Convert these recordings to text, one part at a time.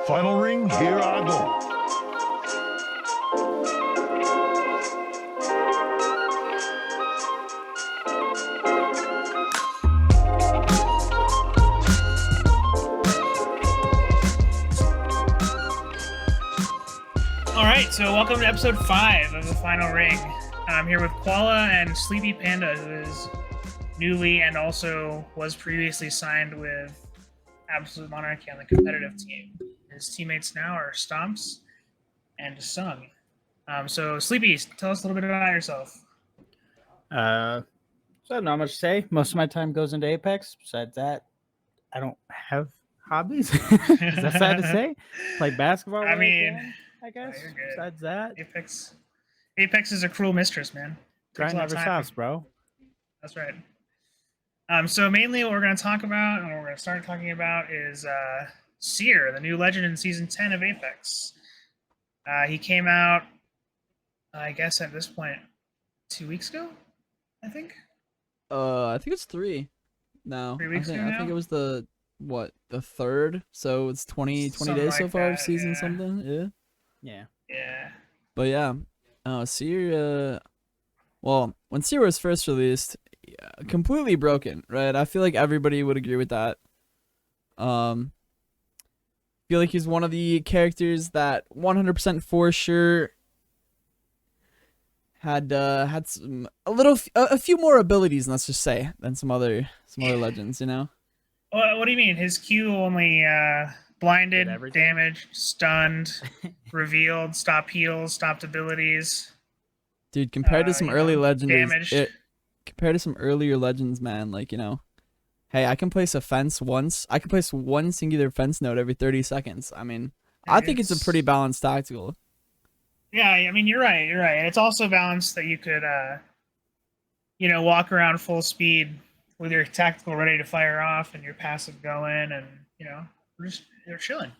Final ring, here I go. All right, so welcome to episode 5 of the Final Ring. I'm here with Kwla and Sleepy Panda, who is newly and also was previously signed with Absolute Monarchy on the competitive team. His teammates now are Stomps and Sung. So, Sleepy, tell us a little bit about yourself. So not much to say. Most of my time goes into Apex. Besides that, I don't have hobbies. Is that sad to say? Play basketball. I mean, I guess. you're good. Besides that, Apex is a cruel mistress, man. grind never stops, bro. That's right. So mainly what we're going to talk about and what we're going to start talking about is Seer, the new legend in Season 10 of Apex. He came out, I guess at this point, 2 weeks ago, I think? I think it's 3 now. 3 weeks ago I now? think it was the 3rd, so it's 20 Something days like so far of that, season yeah. something. Yeah. Yeah. But yeah, Seer, well, when Seer was first released, completely broken, right? I feel like everybody would agree with that. Feel like he's one of the characters that 100% for sure had a few more abilities, let's just say, than some other legends, you know. What do you mean? His Q only blinded, Did everything? damaged, stunned, revealed, stopped heals, stopped abilities. Dude, compared to some early legends, damaged. Compared to some earlier legends, man, like, you know, hey, I can place a fence once. I can place one singular fence node every 30 seconds. I mean, I think it's a pretty balanced tactical. Yeah, I mean, you're right. And it's also balanced that you could, walk around full speed with your tactical ready to fire off and your passive going, and they're chilling.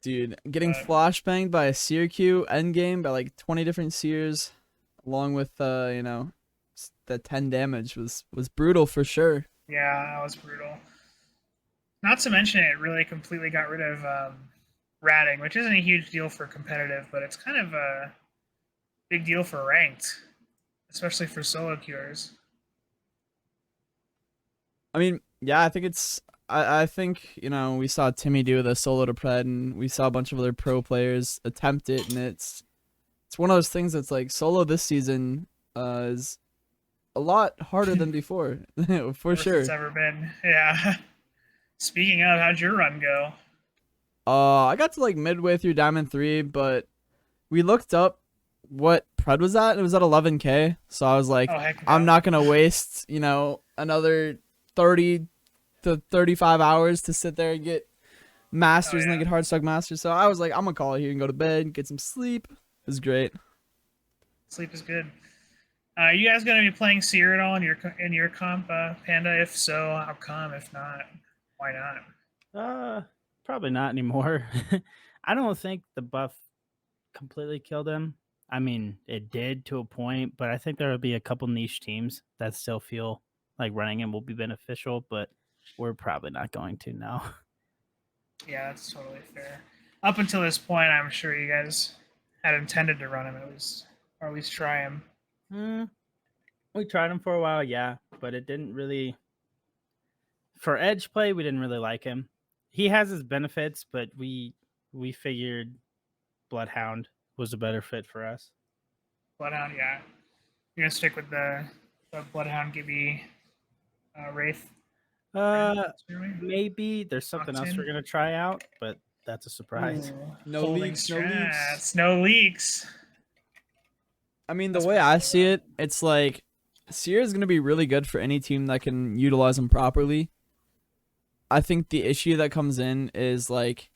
Dude, getting flashbanged by a Seer Q endgame by like 20 different Seers, along with the 10 damage was brutal for sure. Yeah, that was brutal. Not to mention it really completely got rid of ratting, which isn't a huge deal for competitive, but it's kind of a big deal for ranked, especially for solo queuers. I mean, yeah, I think I think, we saw Timmy do the solo to Pred, and we saw a bunch of other pro players attempt it, and it's one of those things that's like solo this season is a lot harder than before, for sure. It's ever been. Yeah. Speaking of, how'd your run go? I got to like midway through Diamond 3, but we looked up what Pred was at, and it was at 11k, so I was like, I'm not gonna waste, another 30 to 35 hours to sit there and get masters and then get hard stuck masters. So I was like, I'm gonna call it here and go to bed, get some sleep. It was great. Sleep is good. Are you guys gonna be playing Seer at all in your comp, Panda? If so, how come? If not, why not? Probably not anymore. I don't think the buff completely killed him. I mean, it did to a point, but I think there will be a couple niche teams that still feel like running him will be beneficial, but we're probably not going to now. Yeah, that's totally fair. Up until this point, I'm sure you guys had intended to run him or at least try him. We tried him for a while, yeah, but it didn't really. For edge play, we didn't really like him. He has his benefits, but we figured Bloodhound was a better fit for us. Bloodhound, yeah. You're gonna stick with the Bloodhound Gibby Wraith? Maybe there's something else we're gonna try out, but that's a surprise. No leaks. No leaks. I mean, the way I see it, it's like Seer is gonna be really good for any team that can utilize him properly. I think the issue that comes in is like,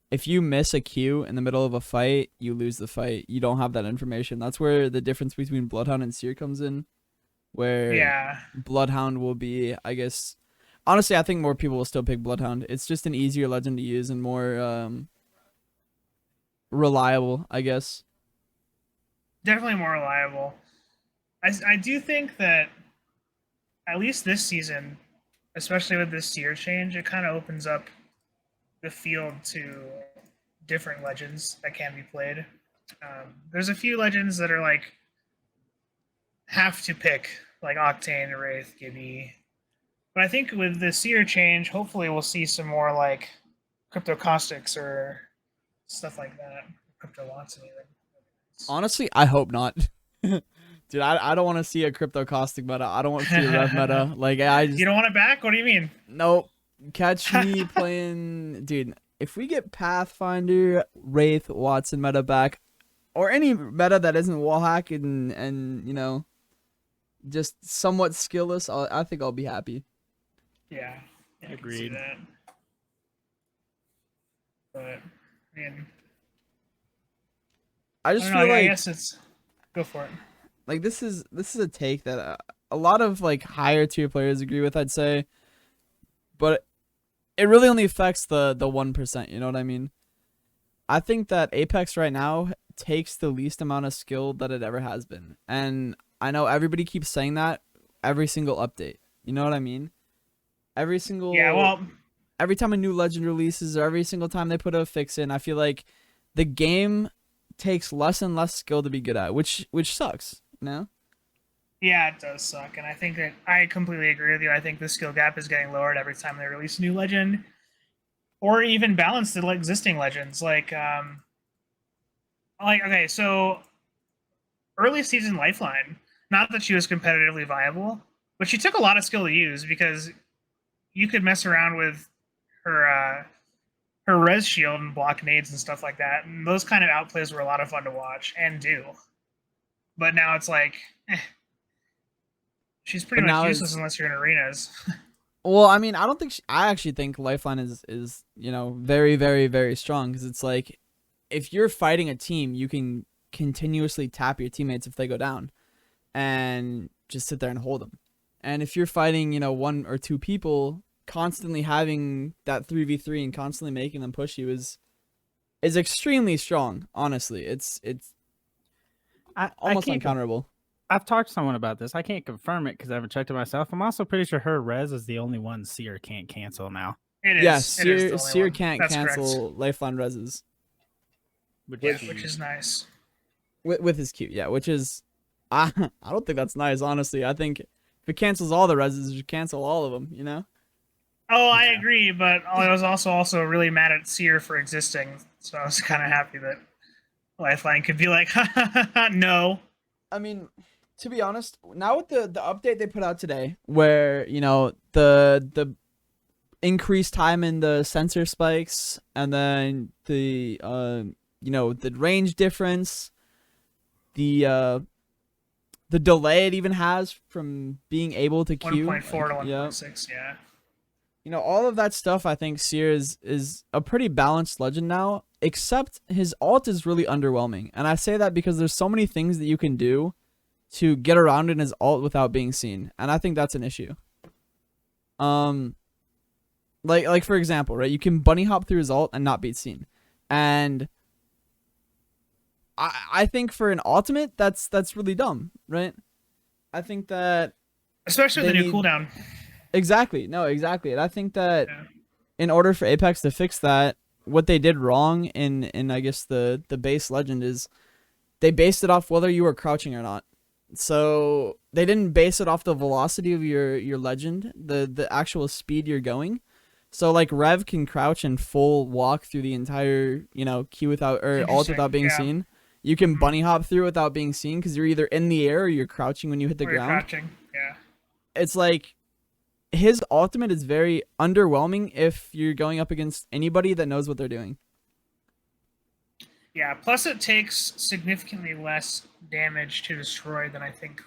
if you miss a Q in the middle of a fight, you lose the fight. You don't have that information. That's where the difference between Bloodhound and Seer comes in. Where Bloodhound will be, I guess, honestly, I think more people will still pick Bloodhound. It's just an easier legend to use and more reliable, I guess. Definitely more reliable. I do think that at least this season, especially with this Seer change, it kind of opens up the field to different legends that can be played. There's a few legends that are like have to pick, like Octane, Wraith, Gibby. But I think with the Seer change, hopefully we'll see some more like Crypto Caustics or stuff like that. Crypto Watson even. Honestly, I hope not. Dude, I don't want to see a crypto caustic meta. I don't want to see a rev meta. Like I just You don't want it back? What do you mean? nope. Catch me playing, dude. If we get Pathfinder, Wraith, Watson meta back, or any meta that isn't wallhack and you know, just somewhat skillless, I think I'll be happy. Yeah, I can see Agreed. that. But man, I I just don't know. feel I like guess it's go for it. like this is a take that a lot of like higher tier players agree with, I'd say, but it really only affects the 1%. You know what I mean? I think that Apex right now takes the least amount of skill that it ever has been, and I know everybody keeps saying that every single update. You know what I mean? Every single Yeah, well, every time a new legend releases, or every single time they put a fix in, I feel like the game takes less and less skill to be good at, which sucks. You know? yeah, it does suck, and I think that I completely agree with you. I think the skill gap is getting lowered every time they release a new legend, or even balance the existing legends. Like okay, so early season Lifeline. Not that she was competitively viable, but she took a lot of skill to use because you could mess around with her res shield and block nades and stuff like that. And those kind of outplays were a lot of fun to watch and do. But now it's like, she's pretty But much now useless it's unless you're in arenas. well, I mean, I don't think I actually think Lifeline is you know very very very strong, because it's like if you're fighting a team, you can continuously tap your teammates if they go down, and just sit there and hold them. And if you're fighting, you know, one or two people, constantly having that 3v3 and constantly making them push you is extremely strong. Honestly, it's I almost can't. uncounterable. I've talked to someone about this. I can't confirm it because I haven't checked it myself. I'm also pretty sure her res is the only one Seer can't cancel now. It is. Yes, It is the only Seer one. can't That's cancel Lifeline reses which is nice. with his Q. Yeah, which is I don't think that's nice. Honestly, I think if it cancels all the reses, it should cancel all of them. You know. Oh, I agree, but I was also really mad at Seer for existing, so I was kind of happy that Lifeline could be like, no. I mean, to be honest, now with the update they put out today, where you know the increased time in the sensor spikes, and then the you know the range difference, the delay it even has from being able to queue 1.4 to like, yeah. 1.6, yeah. You know, all of that stuff, I think Seer is a pretty balanced legend now, except his ult is really underwhelming. And I say that because there's so many things that you can do to get around in his ult without being seen. And I think that's an issue. Like for example, right? You can bunny hop through his ult and not be seen. And I think for an ultimate, that's really dumb, right? I think that Especially with the new cooldown. Exactly. No, exactly. And I think that Yeah. in order for Apex to fix that, what they did wrong in I guess the base legend is they based it off whether you were crouching or not. So they didn't base it off the velocity of your legend, the actual speed you're going. So like Rev can crouch and full walk through the entire, you know, queue without or ult without being seen. You can bunny hop through without being seen because you're either in the air or you're crouching when you hit the ground. Crouching. Yeah. It's like his ultimate is very underwhelming if you're going up against anybody that knows what they're doing. Yeah, plus it takes significantly less damage to destroy than I think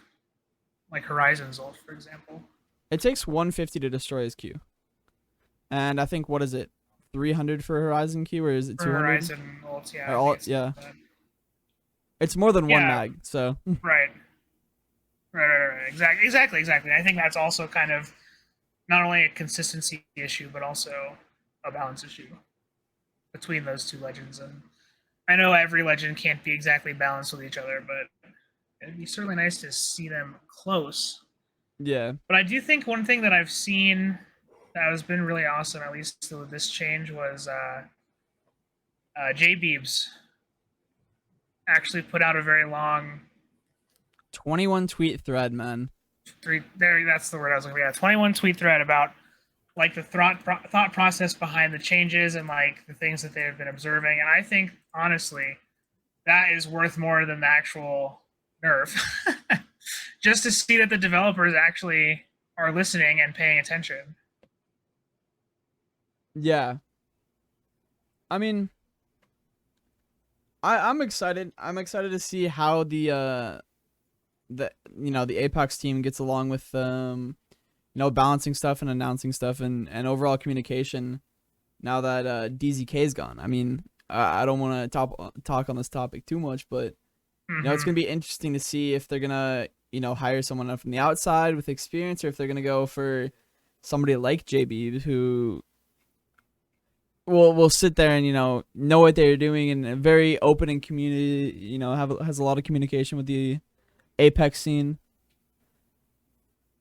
like Horizon's ult, for example. It takes 150 to destroy his Q. And I think, what is it? 300 for Horizon Q, or is it 200? Horizon ult, yeah. Yeah. It's more than one mag, so. Right. Exactly. I think that's also kind of not only a consistency issue, but also a balance issue between those two legends. And I know every legend can't be exactly balanced with each other, but it'd be certainly nice to see them close. Yeah. But I do think one thing that I've seen that has been really awesome, at least with this change, was J Beebs actually put out a very long 21 tweet thread, man. that's the word I was looking for. Yeah, 21 tweet thread about like the thought process behind the changes and like the things that they have been observing. And I think honestly, that is worth more than the actual nerf. Just to see that the developers actually are listening and paying attention. Yeah. I mean, I'm excited. I'm excited to see how the the Apex team gets along with balancing stuff and announcing stuff and overall communication now that DZK is gone. I mean, I don't want to talk on this topic too much, but it's gonna be interesting to see if they're gonna hire someone from the outside with experience, or if they're gonna go for somebody like JB who will sit there and know what they're doing, and a very open and community, has a lot of communication with the Apex scene.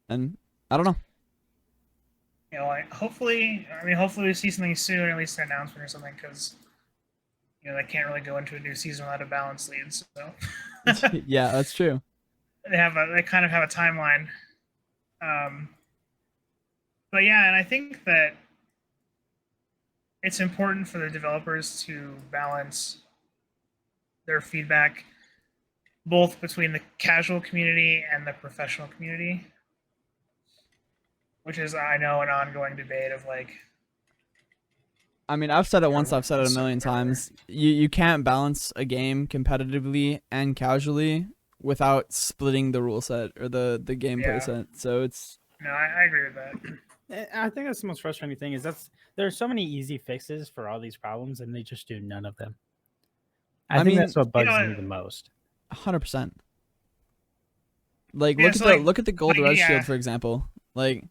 And I don't know. Like hopefully we see something soon, at least an announcement or something, because they can't really go into a new season without a balanced lead. So yeah, that's true. They kind of have a timeline. But yeah, and I think that it's important for the developers to balance their feedback both between the casual community and the professional community, which is, I know, an ongoing debate of like. I mean, I've said it once, I've said it a million times. You can't balance a game competitively and casually without splitting the rule set or the gameplay set. So it's. No, I agree with that. I think that's the most frustrating thing is there are so many easy fixes for all these problems, and they just do none of them. I think that's what bugs me the most. 100%. Like, look at the gold red shield, for example. Like,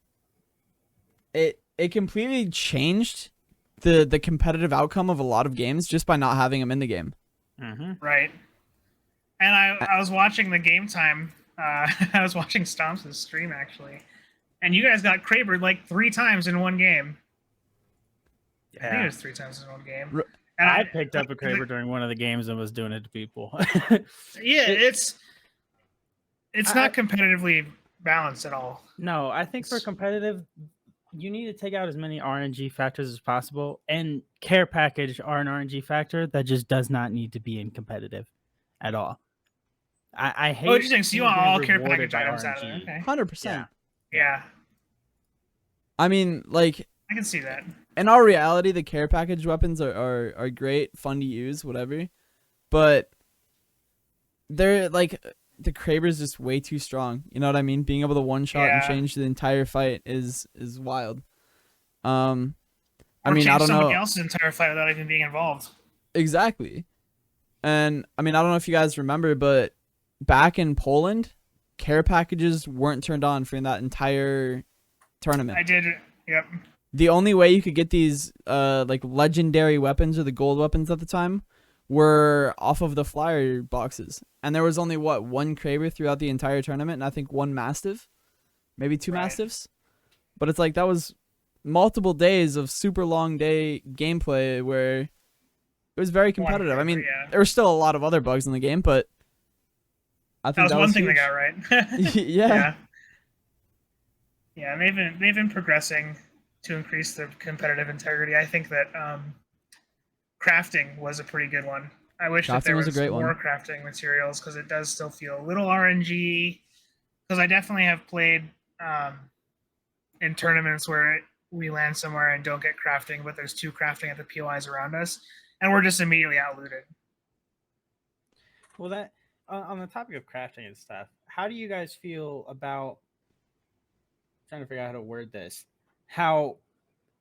it completely changed the competitive outcome of a lot of games just by not having them in the game. Right. And I was watching the game time. I was watching Stomps' stream actually, and you guys got Krabered like 3 times in one game. Yeah. I think it was 3 times in one game. And I picked up a Kraber during one of the games and was doing it to people. Yeah, it's not competitively balanced at all. No, I think for competitive, you need to take out as many RNG factors as possible, and care package are an RNG factor that just does not need to be in competitive at all. I hate. Oh, interesting. So you want all care package items out of it? Okay. 100%. Yeah. I mean, like, I can see that. In all reality, the care package weapons are great, fun to use, whatever. But they're like, the Kraber's just way too strong. You know what I mean? Being able to one shot and change the entire fight is wild. I mean, I don't know. Somebody else's entire fight without even being involved. Exactly. And I mean, I don't know if you guys remember, but back in Poland, care packages weren't turned on for that entire tournament. I did. Yep. The only way you could get these like legendary weapons, or the gold weapons at the time, were off of the flyer boxes. And there was only one Kraber throughout the entire tournament, and I think 1 Mastiff, maybe 2 Mastiffs. But it's like that was multiple days of super long day gameplay where it was very competitive. I mean, there were still a lot of other bugs in the game, but I think that was one thing they got right. Yeah. Yeah, and they've been progressing to increase the competitive integrity. I think that crafting was a pretty good one. I wish that there was more crafting materials, because it does still feel a little RNG. Because I definitely have played in tournaments where we land somewhere and don't get crafting, but there's 2 crafting at the POIs around us, and we're just immediately outlooted. Well, that on the topic of crafting and stuff, how do you guys feel about? I'm trying to figure out how to word this. How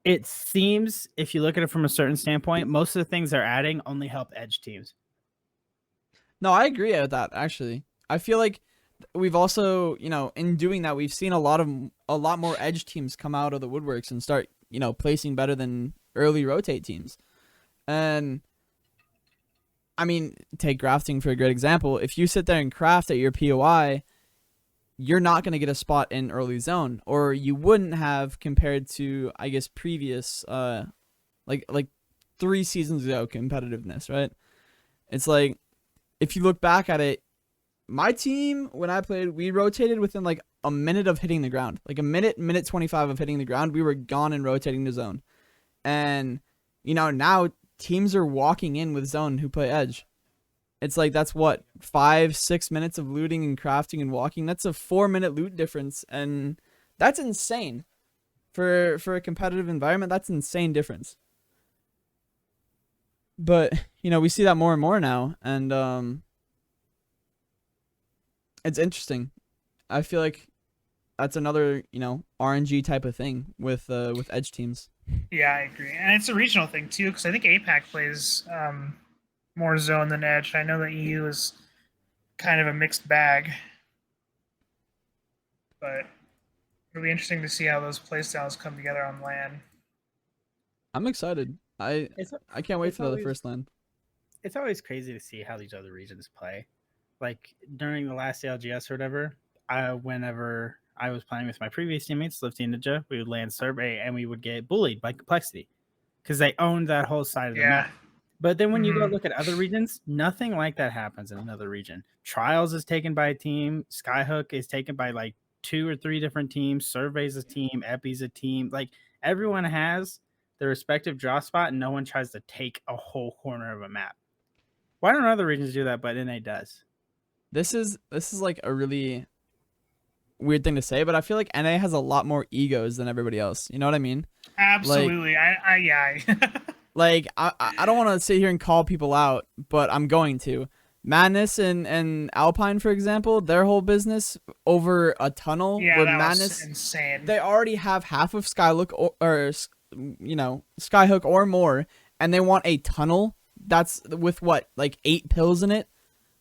it seems, if you look at it from a certain standpoint, most of the things they're adding only help edge teams. No, I agree with that, actually. I feel like we've also, in doing that, we've seen a lot more edge teams come out of the woodworks and start, placing better than early rotate teams. And I mean, take grafting for a great example. If you sit there and craft at your POI, you're not going to get a spot in early zone, or you wouldn't have compared to, I guess, previous like 3 seasons ago competitiveness, right? It's like, if you look back at it, my team, when I played, we rotated within like a minute of hitting the ground. Like a minute 25 of hitting the ground, we were gone and rotating to zone. And, now teams are walking in with zone who play edge. It's like, that's what, 5-6 minutes of looting and crafting and walking. That's a 4-minute loot difference. And that's insane. For a competitive environment, that's an insane difference. But, we see that more and more now. And, it's interesting. I feel like that's another, RNG type of thing with edge teams. Yeah, I agree, and it's a regional thing too, because I think APAC plays more zone than edge. I know that EU is kind of a mixed bag, but it'll be interesting to see how those playstyles come together on LAN. I'm excited. I can't wait for the first LAN. It's always crazy to see how these other regions play. Like during the last LGS or whatever, whenever I was playing with my previous teammates, Lifty and Ninja, we would land survey and we would get bullied by Complexity because they owned that whole side of the map. But then when you go look at other regions, nothing like that happens in another region. Trials is taken by a team. Skyhook is taken by like 2 or 3 different teams. Survey's a team. Epi's a team. Like everyone has their respective draw spot and no one tries to take a whole corner of a map. Why don't other regions do that, but NA does? This is like a really weird thing to say, but I feel like NA has a lot more egos than everybody else. You know what I mean? Absolutely. Like, I don't want to sit here and call people out, but I'm going to. Madness and Alpine, for example, their whole business over a tunnel. Yeah, where that Madness, was insane. They already have half of Skyhook or Skyhook or more, and they want a tunnel that's with what, like 8 pills in it.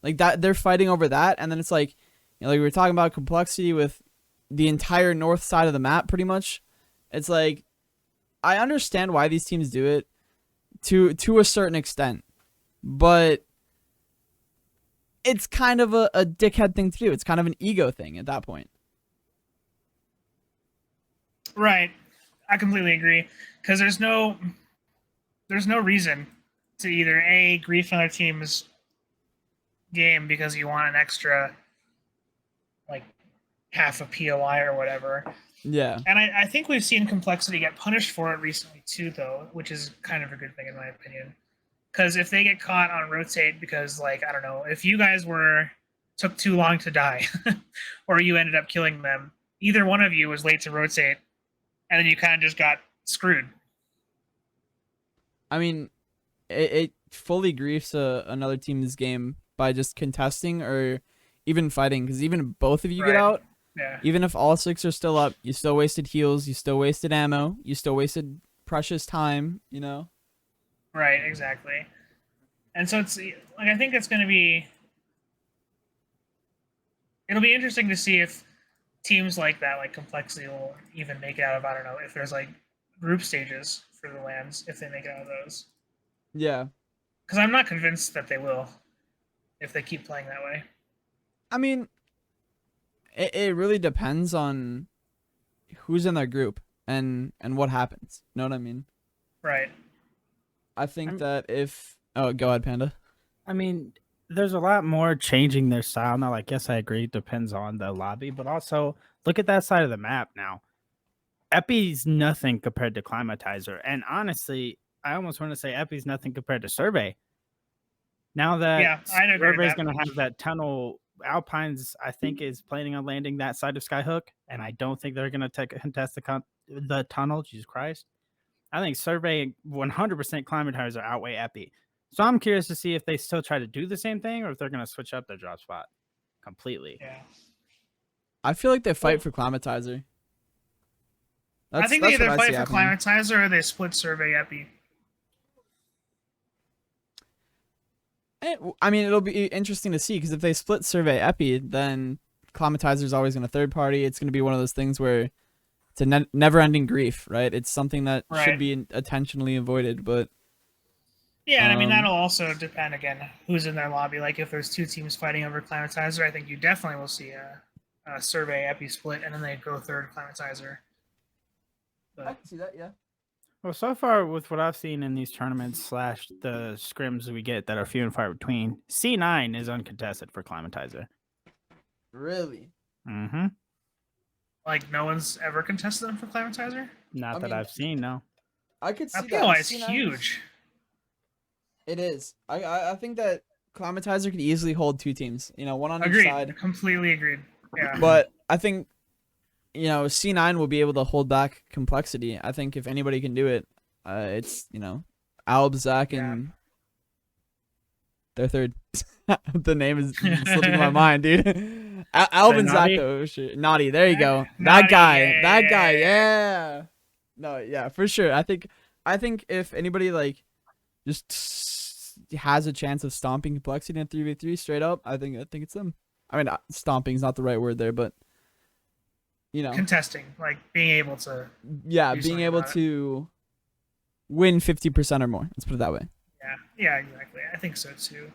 Like that, they're fighting over that, and then it's like, like we were talking about Complexity with the entire north side of the map, pretty much. It's like, I understand why these teams do it to a certain extent, but it's kind of a dickhead thing to do. It's kind of an ego thing at that point. Right, I completely agree, because there's no reason to either grief another team's game because you want an extra like half a POI or whatever. Yeah. And I think we've seen Complexity get punished for it recently too, though, which is kind of a good thing in my opinion. Because if they get caught on rotate because, like, I don't know, if you guys took too long to die or you ended up killing them, either one of you was late to rotate and then you kind of just got screwed. I mean, it fully griefs another team's game by just contesting or even fighting, because even if both of you get out, even if all 6 are still up, you still wasted heals, you still wasted ammo, you still wasted precious time, Right, exactly. And so it's like, I think it'll be interesting to see if teams like that, like Complexity, will even make it out of, I don't know, if there's like group stages for the lands, if they make it out of those. Yeah. Because I'm not convinced that they will if they keep playing that way. I mean, it really depends on who's in their group and what happens. You know what I mean? Right. I think that if... Oh, go ahead, Panda. I mean, there's a lot more changing their style now. I guess I agree. It depends on the lobby, but also look at that side of the map now. Epi's nothing compared to Climatizer. And honestly, I almost want to say Epi's nothing compared to Survey. Now that Survey's going to have that tunnel, Alpine's, I think, is planning on landing that side of Skyhook, and I don't think they're going to contest the tunnel. Jesus Christ. I think Survey 100% Climatizer outweigh Epi. So I'm curious to see if they still try to do the same thing or if they're going to switch up their drop spot completely. Yeah. I feel like they fight for Climatizer. I think they either fight for Climatizer or they split Survey Epi. I mean, it'll be interesting to see, because if they split Survey Epi, then Climatizer is always going to third party. It's going to be one of those things where it's a never-ending grief, right? It's something that should be intentionally avoided, but... Yeah, and I mean, that'll also depend, again, who's in their lobby. Like, if there's 2 teams fighting over Climatizer, I think you definitely will see a survey epi split, and then they go third climatizer. I But can see that. Yeah. Well, so far with what I've seen in these tournaments / the scrims we get that are few and far between, C9 is uncontested for climatizer. Really? Mm-hmm. like no one's ever contested them for climatizer. Not I that mean, I've seen, no. I could see That that. POI is C9 huge. It is. I think that Climatizer could easily hold 2 teams. You know, one on each Agreed. side. Completely agreed. Yeah. But I think, you know, C9 will be able to hold back complexity. I think if anybody can do it, it's, you know, Alb, Zach, and their third. The name is slipping my mind, dude. Alb and Zach, though. Naughty. There you go. Naughty, That guy. yeah. That guy. Yeah. No, yeah, for sure. I think if anybody like just has a chance of stomping complexity in 3v3 straight up, I think it's them. I mean, stomping is not the right word there, but you know, Contesting, like being able to. yeah, do being something able about it. to win 50% or more. Let's put it that way. Yeah, exactly. I think so too.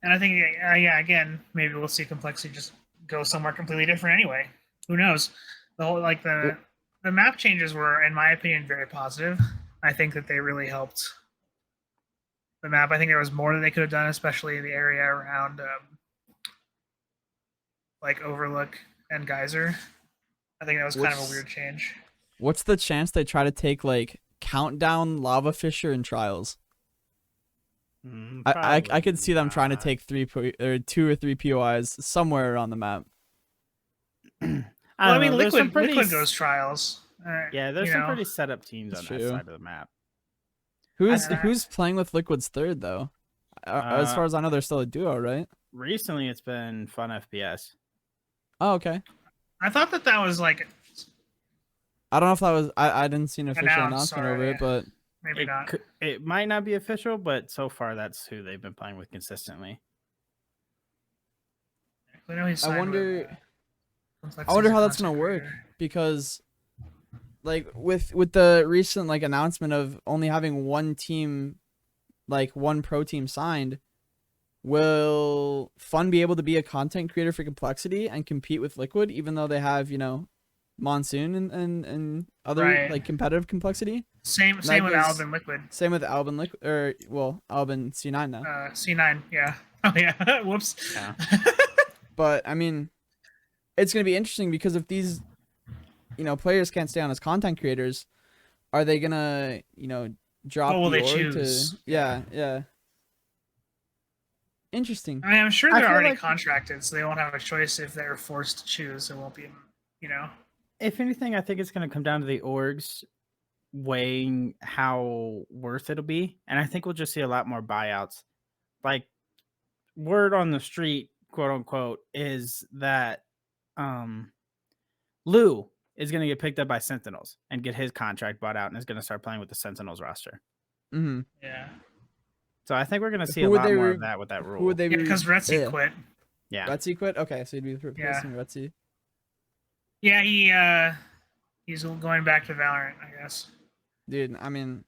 And I think, yeah, again, maybe we'll see complexity just go somewhere completely different anyway. Who knows? The whole the map changes were, in my opinion, very positive. I think that they really helped the map. I think there was more that they could have done, especially in the area around like Overlook and Geyser. I think that was kind of a weird change. What's the chance they try to take like Countdown, Lava Fisher, and Trials? I could see them trying to take 2 or 3 POIs somewhere on the map. I mean, Liquid goes Trials. Yeah, there's some pretty set up teams on that side of the map. Who's playing with Liquid's third though? As far as I know, they're still a duo, right? Recently, it's been Fun FPS. Oh, okay. I thought that was like. I don't know if that was. I didn't see an official announcement already. over it, but maybe not. It might not be official, but so far that's who they've been playing with consistently. I wonder how that's gonna work, because like with the recent like announcement of only having one team, like one pro team signed, will Fun be able to be a content creator for complexity and compete with Liquid, even though they have, you know, Monsoon and other like competitive complexity? Same with Alb and Liquid. Same with Alb and Liquid, or well, Alb and C9 now. C9, yeah. Oh yeah. Whoops. Yeah. But I mean, it's gonna be interesting, because if these, you know, players can't stay on as content creators, are they gonna, you know, drop what will the they org choose? to? Yeah. Interesting. I mean, I'm sure they're already contracted, so they won't have a choice if they're forced to choose. It won't be, you know. If anything, I think it's going to come down to the orgs weighing how worth it'll be, and I think we'll just see a lot more buyouts. Like, word on the street, quote unquote, is that Lou is going to get picked up by Sentinels and get his contract bought out, and is going to start playing with the Sentinels roster. Mm-hmm. Yeah. So I think we're going to see a lot more of that with that rule. Who would they be? Because Retzi quit. Yeah. Retzi quit? Okay, so he'd be replacing Retzi. Yeah, he's going back to Valorant, I guess. Dude, I mean,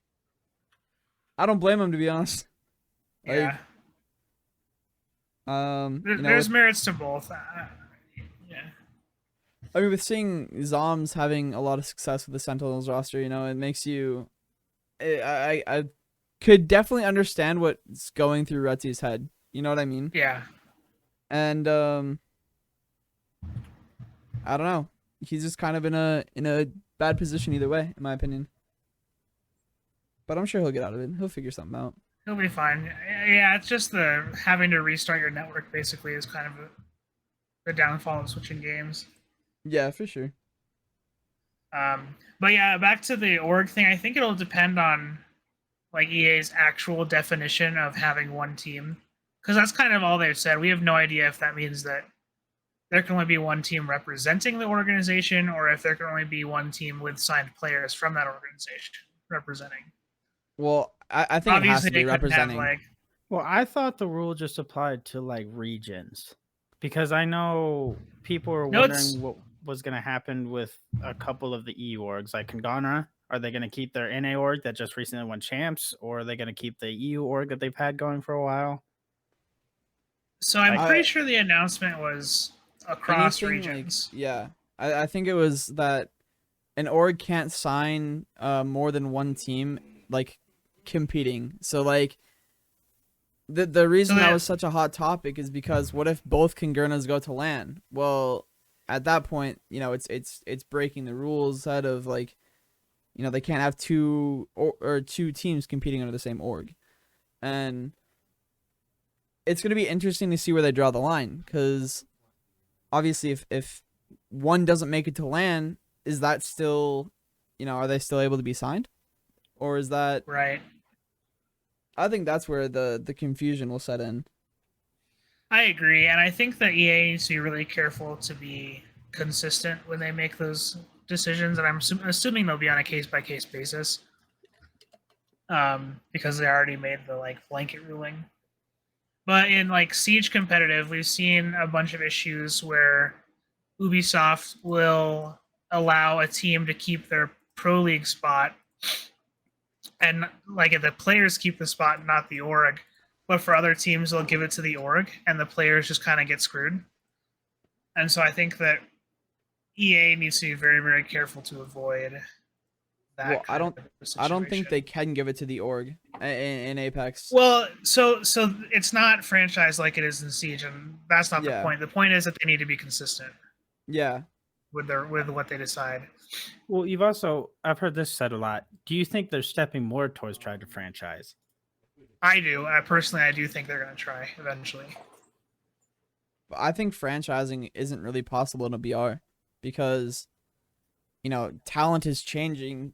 I don't blame him, to be honest. Yeah. There's merits to both. Yeah. I mean, with seeing Zoms having a lot of success with the Sentinels roster, you know, it makes you. I could definitely understand what's going through Retzi's head. You know what I mean? Yeah. And I don't know. He's just kind of in a bad position either way, in my opinion. But I'm sure he'll get out of it. He'll figure something out. He'll be fine. Yeah, it's just the having to restart your network basically is kind of the downfall of switching games. Yeah, for sure. But yeah, back to the org thing. I think it'll depend on like EA's actual definition of having one team, because that's kind of all they've said. We have no idea if that means that there can only be one team representing the organization, or if there can only be one team with signed players from that organization representing. Well, I think obviously it has to be representing. Well, I thought the rule just applied to like regions, because I know people were wondering what was going to happen with a couple of the EU orgs, like Kangana. Are they going to keep their NA org that just recently won champs, or are they going to keep the EU org that they've had going for a while? So I'm pretty sure the announcement was across anything regions. I think it was that an org can't sign more than one team like competing. So like the reason that was such a hot topic is because what if both Kangurnas go to LAN? Well, at that point, you know, it's breaking the rules out of like, you know, they can't have two teams competing under the same org. And it's going to be interesting to see where they draw the line, because obviously if one doesn't make it to LAN, is that still, you know, are they still able to be signed? Or is that Right. I think that's where the confusion will set in. I agree, and I think that EA needs to be really careful to be consistent when they make those decisions, and I'm assuming they'll be on a case-by-case basis, because they already made the like blanket ruling. But in like Siege competitive, we've seen a bunch of issues where Ubisoft will allow a team to keep their Pro League spot, and like if the players keep the spot, not the org. But for other teams, they'll give it to the org, and the players just kind of get screwed. And so I think that EA needs to be very, very careful to avoid that. Well, kind of I don't think situation. they can give it to the org in Apex. Well, so it's not franchised like it is in Siege, and that's not the Yeah. point. The point is that they need to be consistent Yeah. with what they decide. Well, I've heard this said a lot. Do you think they're stepping more towards trying to franchise? I do. I do think they're going to try eventually. But I think franchising isn't really possible in a BR because, you know, talent is changing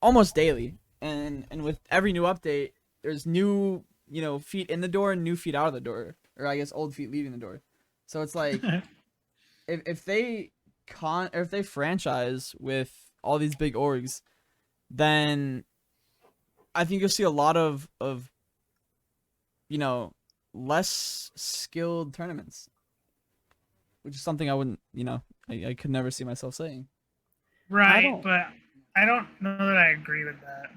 almost daily, and with every new update, there's new, you know, feet in the door and new feet out of the door, or I guess old feet leaving the door. So it's like if they franchise with all these big orgs, then I think you'll see a lot of you know, less skilled tournaments, which is something I wouldn't, you know, I could never see myself saying. Right, but I don't know that I agree with that.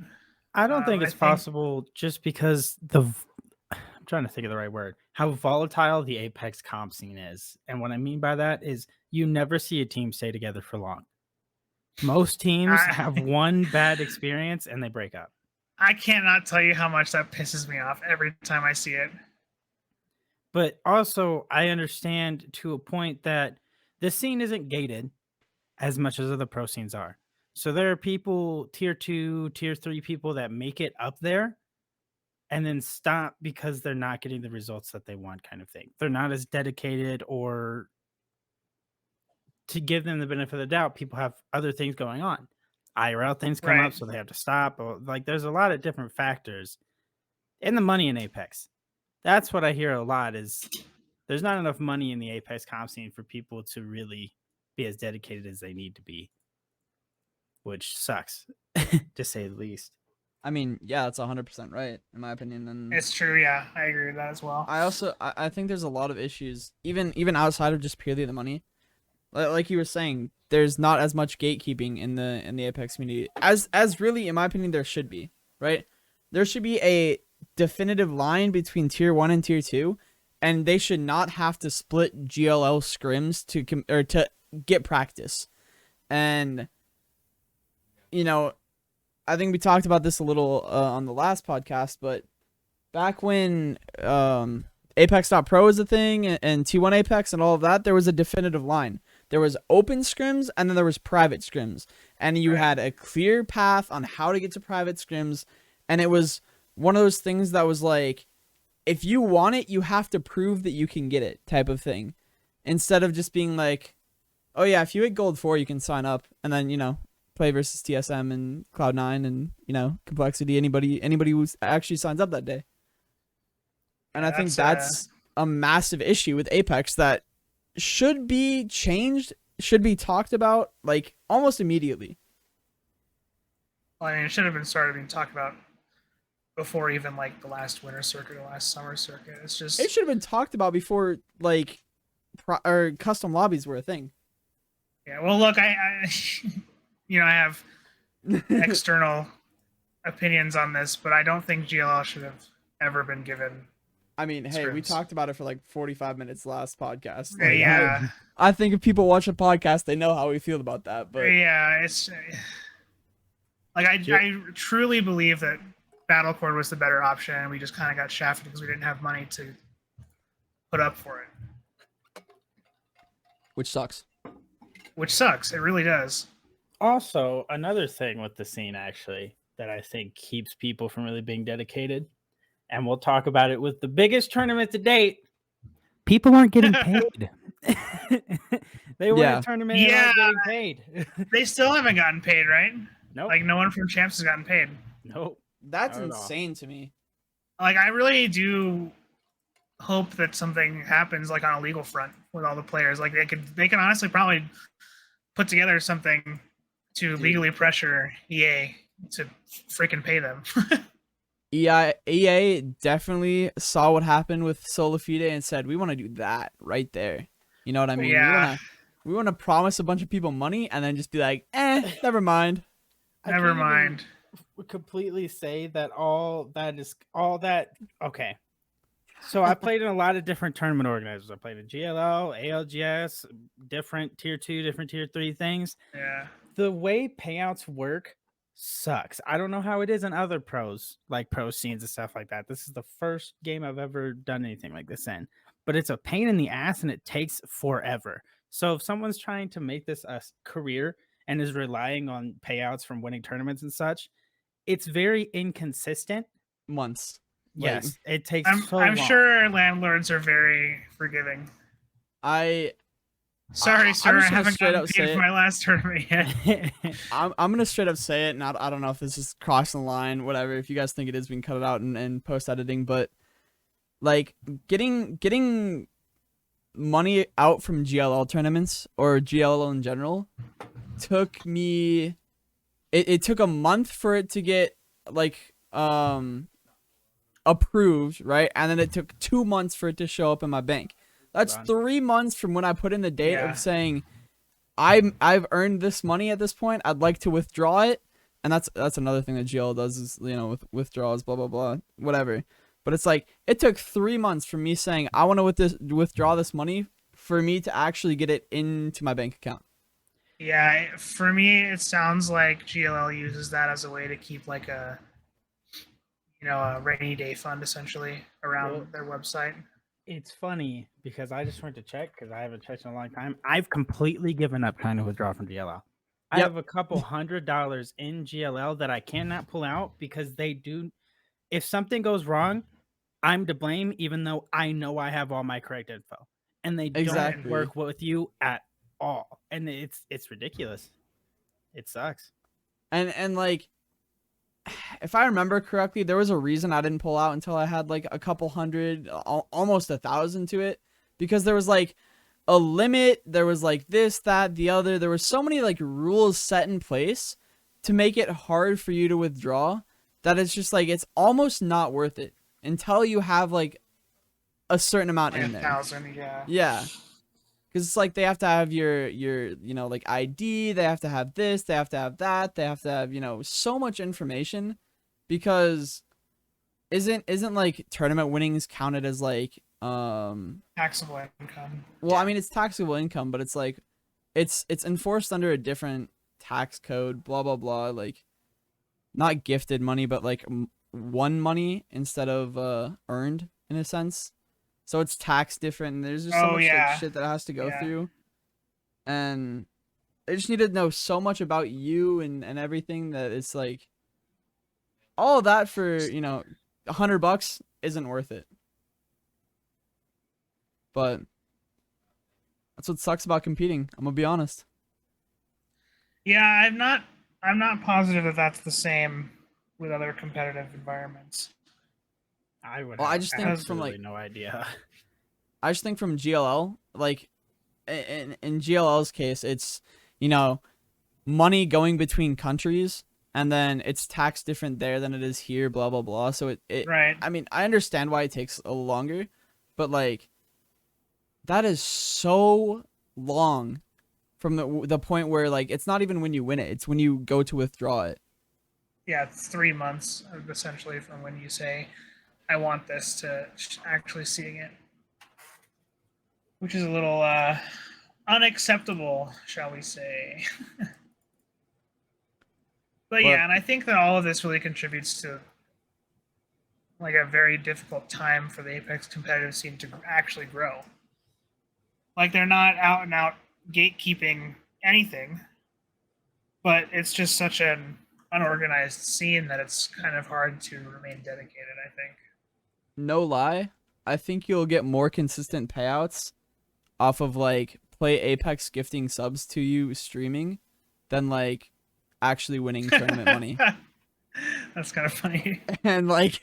I don't think it's possible just because I'm trying to think of the right word, how volatile the Apex comp scene is. And what I mean by that is you never see a team stay together for long. Most teams have one bad experience and they break up. I cannot tell you how much that pisses me off every time I see it. But also, I understand to a point that this scene isn't gated as much as other pro scenes are. So there are people, tier 2, tier 3 people that make it up there and then stop because they're not getting the results that they want, kind of thing. They're not as dedicated, or to give them the benefit of the doubt, people have other things going on. IRL things come up, so they have to stop. Or, like, there's a lot of different factors. And the money in Apex. That's what I hear a lot is there's not enough money in the Apex comp scene for people to really be as dedicated as they need to be, which sucks, to say the least. I mean, yeah, that's 100% right, in my opinion. And it's true, yeah. I agree with that as well. I think there's a lot of issues, even outside of just purely the money. Like you were saying, there's not as much gatekeeping in the Apex community as really, in my opinion, there should be, right? There should be a definitive line between tier 1 and tier 2, and they should not have to split GLL scrims to get practice. And, you know, I think we talked about this a little on the last podcast, but back when Apex.Pro was a thing and T1 Apex and all of that, there was a definitive line. There was open scrims and then there was private scrims. And you had a clear path on how to get to private scrims. And it was one of those things that was like, if you want it, you have to prove that you can get it type of thing. Instead of just being like, oh yeah, if you hit gold 4, you can sign up. And then, you know, play versus TSM and Cloud9 and, you know, Complexity, anybody who actually signs up that day. And I think that's a massive issue with Apex that should be changed, should be talked about, like, almost immediately. Well, I mean, it should have been started being talked about before even, like, the last winter circuit or last summer circuit. It's just... It should have been talked about before, like, or custom lobbies were a thing. Yeah, well, look, I you know, I have external opinions on this, but I don't think GLL should have ever been given I mean, hey, we scrims. talked about it for like 45 minutes last podcast. Yeah, Like, yeah, I think if people watch a podcast, they know how we feel about that. But it's like I truly believe that Battlecord was the better option, and we just kind of got shafted because we didn't have money to put up for it, which sucks. which sucks. It really does. Also, another thing with the scene actually that I think keeps people from really being dedicated, and we'll talk about it with the biggest tournament to date. People aren't getting paid. They win Yeah. a tournament and aren't getting paid. They still haven't gotten paid, right? Nope. Like no one from Champs has gotten paid. Nope. That's Not at all. insane to me. Like I really do hope that something happens like on a legal front with all the players. Like they can honestly probably put together something to legally pressure EA to freaking pay them. EA definitely saw what happened with Solafide and said, we want to do that right there. You know what I mean? Yeah. We want to promise a bunch of people money and then just be like, never mind. Never mind. Completely say that all that. Okay. So I played in a lot of different tournament organizers. I played in GLL, ALGS, different tier 2, different tier 3 things. Yeah. The way payouts work sucks. I don't know how it is in other pros, like pro scenes and stuff like that. This is the first game I've ever done anything like this in, but it's a pain in the ass and it takes forever. So if someone's trying to make this a career and is relying on payouts from winning tournaments and such, it's very inconsistent. Months. Yes, it takes I'm long. sure landlords are very forgiving. Sorry, sir, I haven't gotten paid for my last tournament yet. I'm gonna straight up say it. Not I don't know if this is crossing the line. Whatever. If you guys think it is, we can cut it out and post editing. But like getting money out from GLL tournaments or GLL in general took me. It took a month for it to get like approved, right? And then it took 2 months for it to show up in my bank. That's 3 months from when I put in the date of saying I've earned this money at this point. I'd like to withdraw it. And that's another thing that GL does is, you know, with withdrawals, blah, blah, blah, whatever. But it's like it took 3 months from me saying I want to withdraw this money for me to actually get it into my bank account. Yeah, for me, it sounds like GLL uses that as a way to keep like a rainy day fund essentially around their website. It's funny because I just went to check because I haven't checked in a long time. I've completely given up trying to withdraw from GLL. I have a couple $100 in GLL that I cannot pull out because they do. If something goes wrong, I'm to blame, even though I know I have all my correct info, and they don't work with you at all, and it's ridiculous. It sucks. And like, if I remember correctly, there was a reason I didn't pull out until I had like a couple hundred, almost 1,000 to it, because there was like a limit. There was like this, that, the other. There were so many like rules set in place to make it hard for you to withdraw that it's just like it's almost not worth it until you have like a certain amount in there. 1,000, yeah. Because it's like they have to have your like ID, they have to have this, they have to have that, they have to have so much information, because isn't like tournament winnings counted as like taxable income? Well, I mean it's taxable income, but it's like it's enforced under a different tax code, blah blah blah, like not gifted money, but like won money instead of earned in a sense. So it's taxed different, and there's just so much like, shit that has to go through. And they just need to know so much about you and everything that it's like all of that for, $100 isn't worth it. But that's what sucks about competing. I'm gonna be honest. Yeah, I'm not positive that that's the same with other competitive environments. I just think from like no idea. I just think from GLL, like in GLL's case, it's money going between countries, and then it's taxed different there than it is here, blah blah blah. So it right. I mean, I understand why it takes a little longer, but like that is so long from the point where like it's not even when you win it, it's when you go to withdraw it. Yeah, it's 3 months essentially from when you say I want this to actually seeing it, which is a little unacceptable, shall we say. But yeah, and I think that all of this really contributes to like a very difficult time for the Apex competitive scene to actually grow. Like they're not out and out gatekeeping anything, but it's just such an unorganized scene that it's kind of hard to remain dedicated, I think. No lie, I think you'll get more consistent payouts off of like Play Apex gifting subs to you streaming than like actually winning tournament money. That's kind of funny. And like,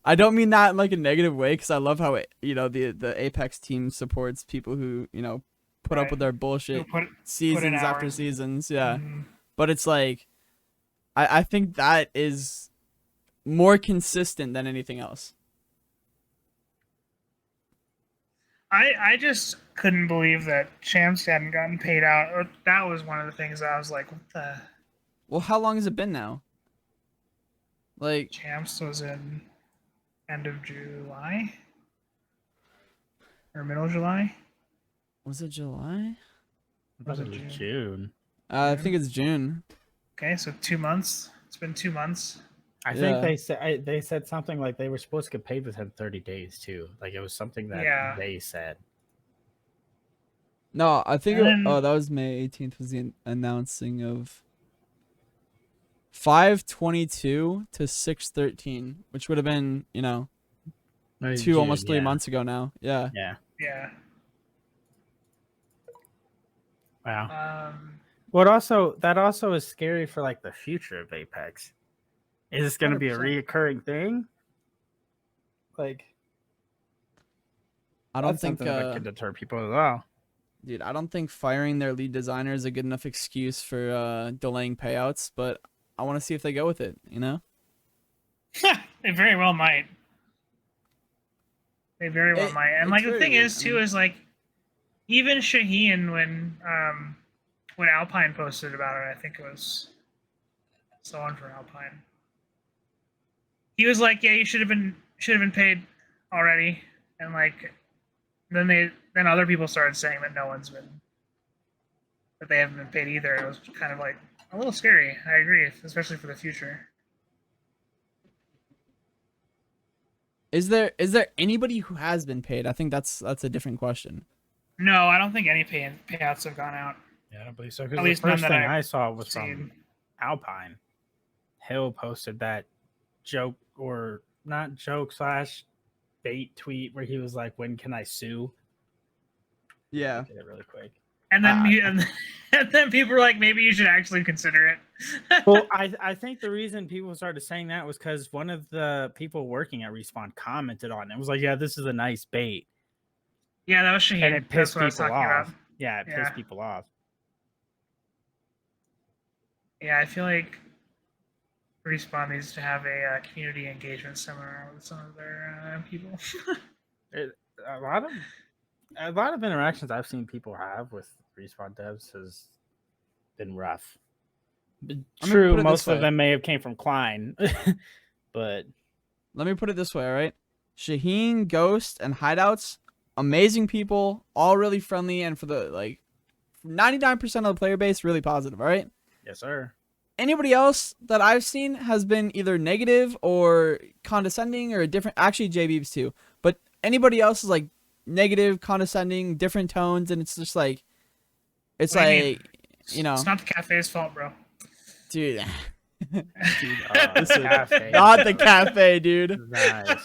I don't mean that in like a negative way, because I love how the Apex team supports people who put up Right. with their bullshit Put in seasons after hours. seasons. Yeah, Mhm. but it's like, I think that is more consistent than anything else. I just couldn't believe that Champs hadn't gotten paid out. Or that was one of the things I was like, what the? Well, how long has it been now? Like, Champs was in end of July or middle of July. was it July? Was it It was June? June. I think it's June. Okay, so 2 months. It's been 2 months. I Yeah. think they said something like they were supposed to get paid within 30 days too. Like it was something that Yeah. they said. No, I think And then- that was May 18th was the announcing of 5/22 to 6/13, which would have been, Maybe two June, almost 3 yeah. months ago now. Yeah. Yeah. Yeah. Wow. Um, That also is scary for like the future of Apex. Is this going to be a 100%. reoccurring thing? Like, I don't that's think something that could deter people as well. dude, I don't think firing their lead designer is a good enough excuse for delaying payouts, but I want to see if they go with it, they very well might. They very well might. And it's like the very thing weird. is I too mean- is like even Shaheen when Alpine posted about it, I think it was someone from Alpine. He was like, "Yeah, you should have been paid already," and like then other people started saying that that they haven't been paid either. It was kind of like a little scary. I agree, especially for the future. Is there anybody who has been paid? I think that's a different question. No, I don't think any payouts have gone out. Yeah, I don't believe so. At Because the least none first that thing I've I saw was from seen. Alpine. Hill posted that joke or not joke slash bait tweet where he was like, "When can I sue?" Yeah. Look at it really quick. And then and then people were like, maybe you should actually consider it. Well, I think the reason people started saying that was because one of the people working at Respawn commented on it. It was like, "Yeah, this is a nice bait," Yeah, that was Shaheen. and it pissed That's what I was people talking off. about. Yeah, it Yeah. pissed people off. Yeah, I feel like Respawn needs to have a community engagement seminar with some of their people. A lot of interactions I've seen people have with Respawn devs has been rough. But I'm gonna true, put it most this of way. them may have came from Klein, but Let me put it this way, all right? Shaheen, Ghost, and Hideouts, amazing people, all really friendly, and for the 99% of the player base, really positive, all right? yes, sir. Anybody else that I've seen has been either negative or condescending or different. Actually, JBeebs too. But anybody else is like negative, condescending, different tones, and it's just like, it's What do you mean? like, you know, It's not the cafe's fault, bro. dude, Listen, cafe, not the cafe, dude. Nice.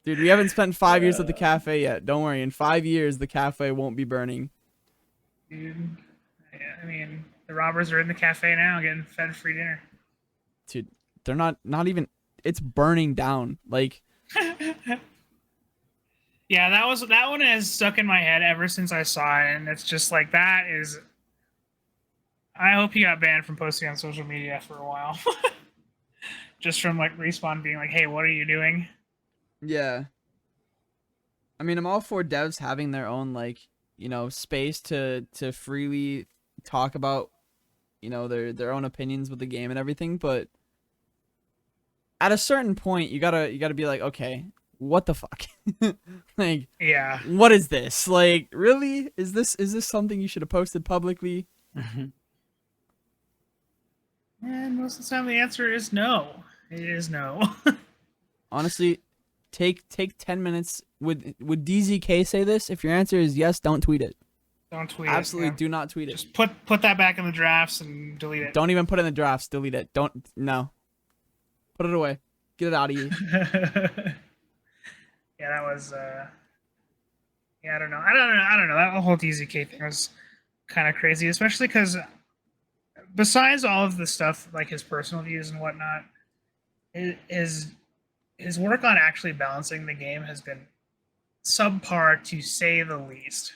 Dude, we haven't spent 5 years at the cafe yet. Don't worry. In 5 years, the cafe won't be burning. Dude, yeah, I mean, the robbers are in the cafe now getting fed free dinner. Dude, they're not even. It's burning down. Like, Yeah, that one has stuck in my head ever since I saw it, and it's just like that is. I hope he got banned from posting on social media for a while, just from like Respawn being like, "Hey, what are you doing?" yeah. I mean, I'm all for devs having their own space to freely talk about their own opinions with the game and everything, but at a certain point, you gotta be like, okay, what the fuck? Like, Yeah. what is this? Like, really? Is this something you should have posted publicly? And most of the time, the answer is no. It is no. Honestly, take 10 minutes. Would DZK say this? If your answer is yes, don't tweet it. Don't tweet Absolutely, it. Yeah. do not tweet it. Just put that back in the drafts and delete it. Don't even put it in the drafts. Delete it. No. Put it away. Get it out of here. Yeah, that was. Yeah, I don't know. I don't know. That whole DZK thing was kind of crazy, especially because besides all of the stuff like his personal views and whatnot, his work on actually balancing the game has been subpar to say the least.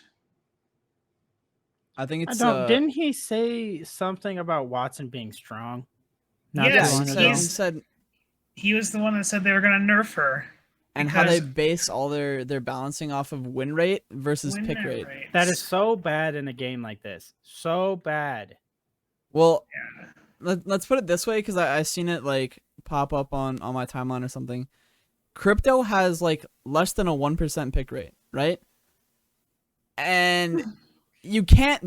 I think it's. Didn't he say something about Watson being strong? Yes, too long he ago? said, he was the one that said they were going to nerf her. and how they because- base all their balancing off of win rate versus Win pick rate. rates. That is so bad in a game like this. So bad. Well, Yeah. let's put it this way, because I seen it like pop up on my timeline or something. Crypto has like less than a 1% pick rate, right? And you can't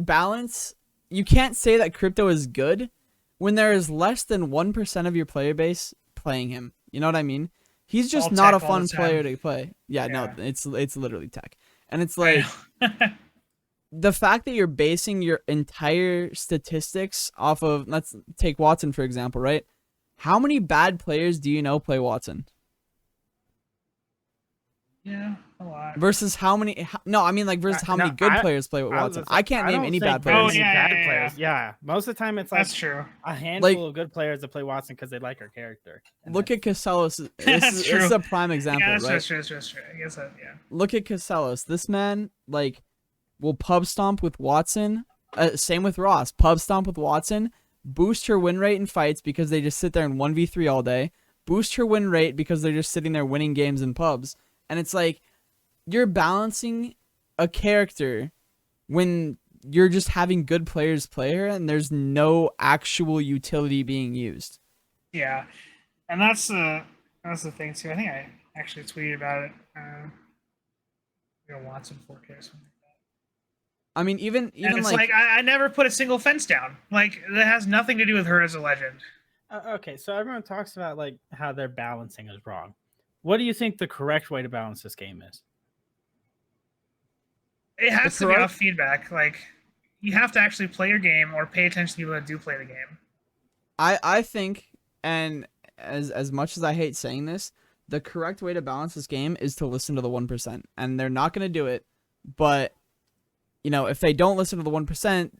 say that crypto is good when there is less than 1% of your player base playing him. You know what I mean? He's just All not a tech all fun the time. player to play. Yeah, no, Yeah. it's literally tech. And it's like the fact that you're basing your entire statistics off of, let's take Watson for example, right? How many bad players do you know play Watson? Yeah, a lot. Versus how many? No, I mean like versus how many good players play with Watson. I can't name any bad players. Oh, yeah, yeah, players. Yeah, most of the time it's like That's true. a handful of good players that play Watson because they like her character. And Look at Casellas. That's This true. is a prime example, Yeah, that's right? true. That's true. I guess that, yeah. Look at Casellas. This man like will pub stomp with Watson. Same with Ross. Pub stomp with Watson. Boost her win rate in fights because they just sit there and 1v3 all day. Boost her win rate because they're just sitting there winning games in pubs. And it's like you're balancing a character when you're just having good players play her and there's no actual utility being used. Yeah, and that's the thing too. I think I actually tweeted about it. Watson 4K or something. I mean, even And it's like I never put a single fence down. Like that has nothing to do with her as a legend. okay, so everyone talks about like how their balancing is wrong. What do you think the correct way to balance this game is? It has to be off feedback. Like you have to actually play your game or pay attention to people that do play the game. I think, and as much as I hate saying this, the correct way to balance this game is to listen to the 1%. And they're not going to do it. But, you know, if they don't listen to the 1%,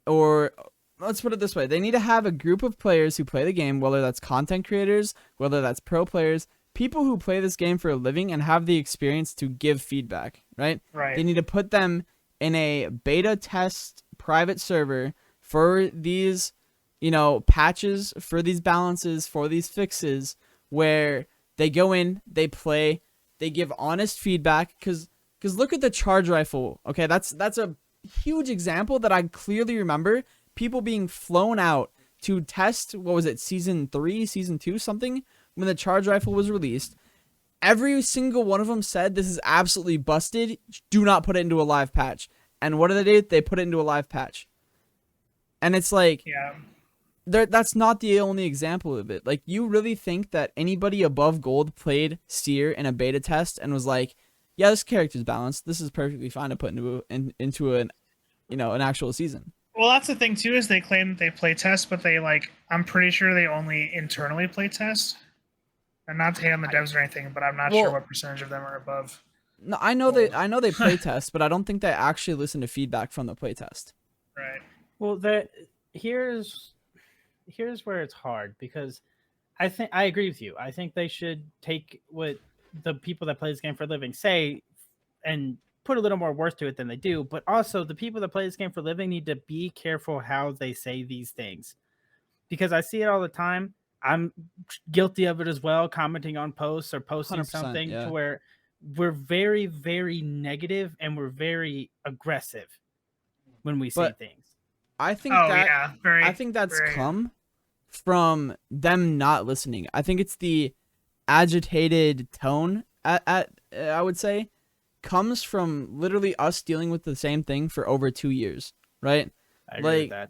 or let's put it this way, they need to have a group of players who play the game, whether that's content creators, whether that's pro players, people who play this game for a living and have the experience to give feedback, right? Right. They need to put them in a beta test private server for these, you know, patches, for these balances, for these fixes, where they go in, they play, they give honest feedback. Because look at the charge rifle. Okay, that's a huge example that I clearly remember people being flown out to test, what was it, season 3, season 2, something, when the charge rifle was released. Every single one of them said, this is absolutely busted, do not put it into a live patch. And what did? They put it into a live patch. And it's like, Yeah. that's not the only example of it. Like, you really think that anybody above gold played Seer in a beta test and was like, yeah, this character's balanced, this is perfectly fine to put into an, you know, an actual season? Well, that's the thing too, is they claim they play test, but they I'm pretty sure they only internally play test. And not to hate on the devs or anything, but I'm not sure what percentage of them are above. No, I know they play test, but I don't think they actually listen to feedback from the play test. Right. Well, here's where it's hard, because I agree with you. I think they should take what the people that play this game for a living say and put a little more worth to it than they do. But also, the people that play this game for a living need to be careful how they say these things, because I see it all the time. I'm guilty of it as well, commenting on posts or posting something to where we're very, very negative and we're very aggressive when we say things. I think Very, that's come from them not listening. I think it's the agitated tone at I would say comes from literally us dealing with the same thing for over 2 years, right? I agree with Like, that.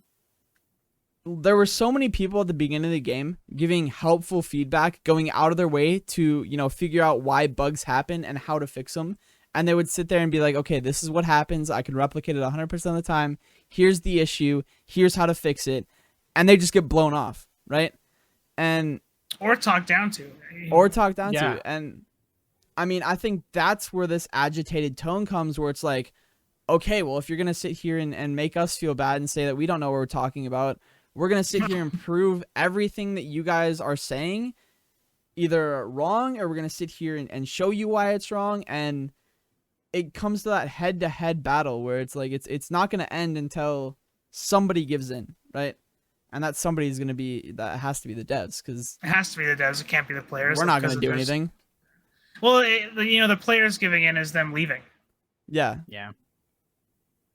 there were so many people at the beginning of the game giving helpful feedback, going out of their way to, figure out why bugs happen and how to fix them. And they would sit there and be like, okay, this is what happens. I can replicate it 100% of the time. Here's the issue. Here's how to fix it. And they just get blown off, right? And Or talked down to. to. And I mean, I think that's where this agitated tone comes, where it's like, okay, well, if you're going to sit here and make us feel bad and say that we don't know what we're talking about, we're going to sit here and prove everything that you guys are saying either wrong, or we're going to sit here and show you why it's wrong. And it comes to that head-to-head battle where it's like it's not going to end until somebody gives in, right? And that somebody is going to be, that has to be the devs, because It has to be the devs. It can't be the players. we're not going to do anything. Well, the players giving in is them leaving. Yeah. Yeah.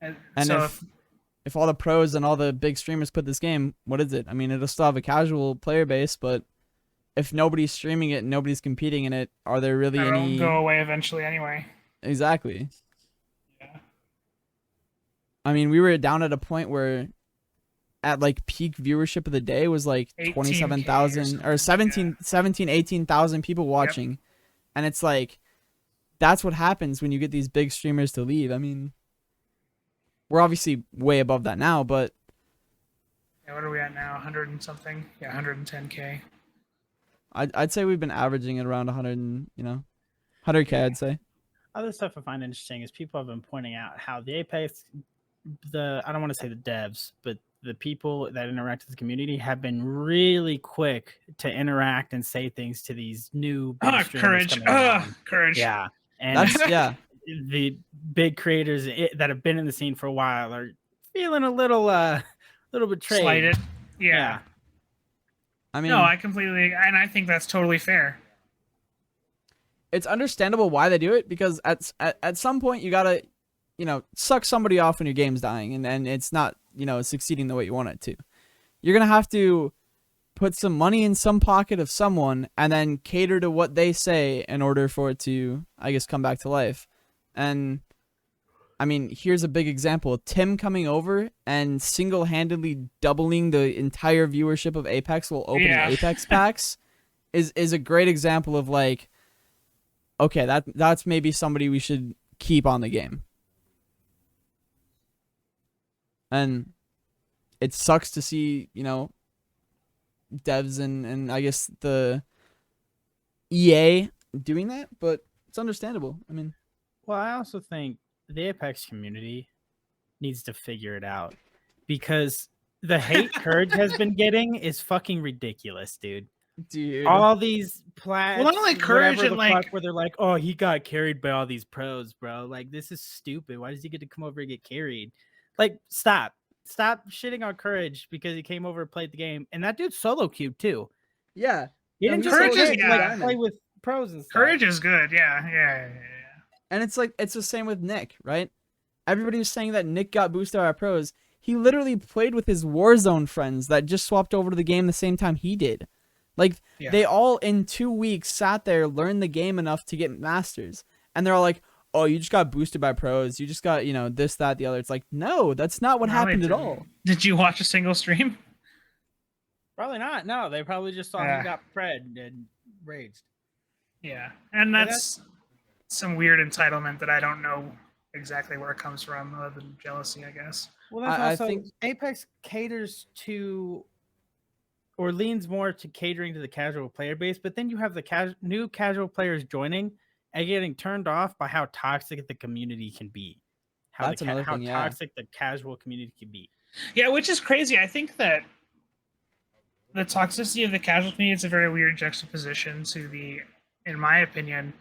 And And so if all the pros and all the big streamers put this game, what is it? I mean, it'll still have a casual player base, but if nobody's streaming it and nobody's competing in it, are there really it'll any... go away eventually anyway. Exactly. Yeah. I mean, we were down at a point where at like peak viewership of the day was like 18K 27,000 or 17, 18,000 people watching. Yep. And it's like, that's what happens when you get these big streamers to leave. I mean, we're obviously way above that now, but Yeah, what are we at now? 100 and something? Yeah, 110K. I'd say we've been averaging at around 100 and, 100K, I'd say. Other stuff I find interesting is people have been pointing out how the Apex, I don't want to say the devs, but the people that interact with the community have been really quick to interact and say things to these new big streamers Courage. coming along. Courage. Yeah. And That's, yeah. the big creators that have been in the scene for a while are feeling a little betrayed. Slighted. Yeah. I mean, No, I completely, and I think that's totally fair. it's understandable why they do it, because at some point you gotta, suck somebody off when your game's dying and it's not, succeeding the way you want it to. You're gonna have to put some money in some pocket of someone and then cater to what they say in order for it to, I guess, come back to life. And I mean, here's a big example. Tim coming over and single-handedly doubling the entire viewership of Apex while opening Apex packs is a great example of like, okay, that's maybe somebody we should keep on the game. And it sucks to see, devs and I guess the EA doing that, but it's understandable. I mean, Well, I also think the Apex community needs to figure it out, because the hate Courage has been getting is fucking ridiculous, dude. All these plats, Well, not only Courage and like, where they're like, oh, he got carried by all these pros, bro. Like, this is stupid. Why does he get to come over and get carried? Like, stop shitting on Courage because he came over and played the game, and that dude solo queued too. yeah. He didn't just Courage go is- in, like play with pros and stuff. Courage is good. Yeah. And it's like, it's the same with Nick, right? Everybody was saying that Nick got boosted by pros. He literally played with his Warzone friends that just swapped over to the game the same time he did. Like, Yeah. they all in 2 weeks sat there, learned the game enough to get masters. And they're all like, oh, you just got boosted by pros. You just got, this, that, the other. It's like, no, that's not what No, happened they at didn't. all. Did you watch a single stream? Probably not. No, they probably just saw Yeah. he got pred and raged. Yeah, and that's some weird entitlement that I don't know exactly where it comes from, other than jealousy, I guess. Well, that's I also think- Apex caters to, or leans more to catering to the casual player base, but then you have the new casual players joining and getting turned off by how toxic the community can be. How That's another thing, yeah. toxic the casual community can be. Yeah, which is crazy. I think that the toxicity of the casual community is a very weird juxtaposition to the, in my opinion,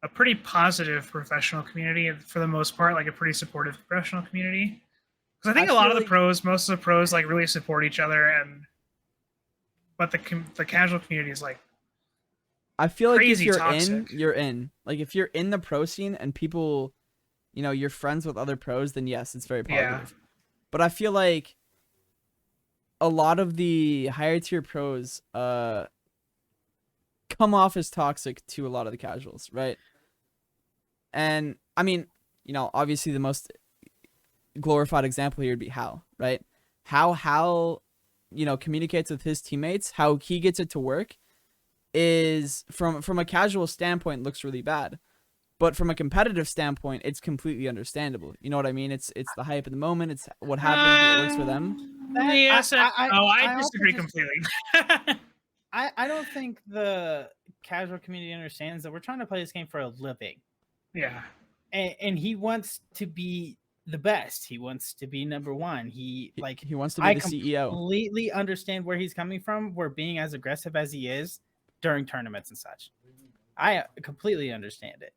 a pretty positive professional community for the most part, like a pretty supportive professional community. Because I think I a lot feel of the like- pros, most of the pros, like really support each other, but the casual community is like, I feel like if crazy you're toxic. you're in. Like, if you're in the pro scene and people, you're friends with other pros, then yes, it's very Yeah. positive. But I feel like a lot of the higher tier pros come come off as toxic to a lot of the casuals, right? And I mean, obviously the most glorified example here would be Hal, right? How communicates with his teammates, how he gets it to work is from a casual standpoint looks really bad. But from a competitive standpoint, it's completely understandable. You know what I mean? It's the hype of the moment. It's what happens. It works for them. Yes. I also disagree just- completely. I don't think the casual community understands that we're trying to play this game for a living. Yeah. And he wants to be the best. He wants to be number one. He wants to be the CEO. Completely understand where he's coming from. We're being as aggressive as he is during tournaments and such. I completely understand it.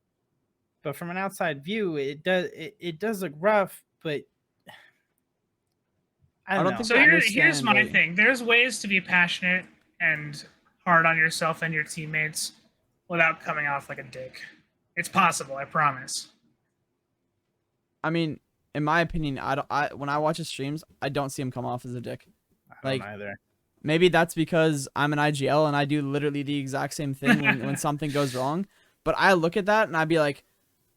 But from an outside view, it does look rough, but I don't know. So here's my thing. There's ways to be passionate and hard on yourself and your teammates without coming off like a dick. It's possible, I promise. I mean, in my opinion, when I watch his streams, I don't see him come off as a dick. I don't either. Maybe that's because I'm an IGL and I do literally the exact same thing when something goes wrong. But I look at that and I'd be like,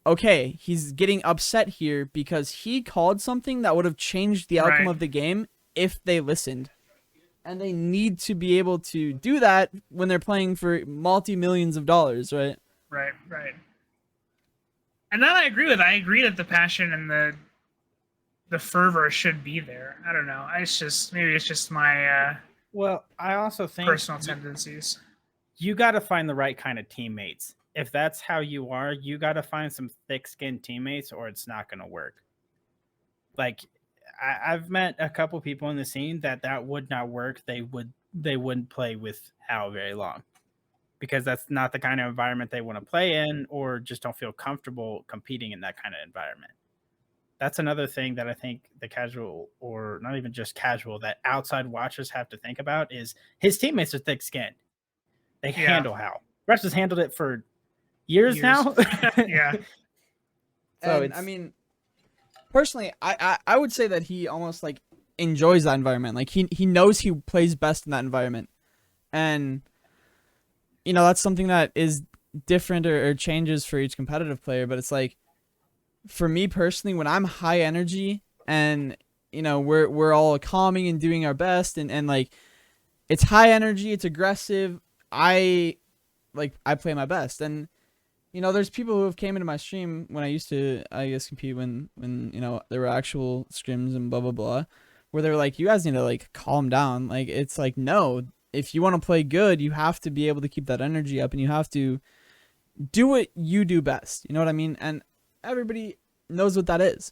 okay, he's getting upset here because he called something that would have changed the outcome of the game if they listened. And they need to be able to do that when they're playing for multi-millions of dollars, right? Right. And that I agree with. I agree that the passion and the fervor should be there. I don't know. Maybe it's just my well, I also think personal tendencies. You got to find the right kind of teammates. If that's how you are, you got to find some thick-skinned teammates or it's not going to work. Like, I've met a couple people in the scene that would not work. They wouldn't play with Hal very long because that's not the kind of environment they want to play in or just don't feel comfortable competing in that kind of environment. That's another thing that I think the casual, or not even just casual, that outside watchers have to think about is his teammates are thick-skinned. They handle Hal. Rush has handled it for years now. Yeah. So I mean, personally, I would say that he almost like enjoys that environment. Like he knows he plays best in that environment, and that's something that is different or changes for each competitive player. But it's like, for me personally, when I'm high energy and we're all calming and doing our best and like it's high energy, it's aggressive, I play my best. And there's people who have came into my stream when I used to, I guess, compete when there were actual scrims and blah blah blah, where they were like, you guys need to like calm down. Like, it's like, no, if you want to play good, you have to be able to keep that energy up and you have to do what you do best. You know what I mean? And everybody knows what that is.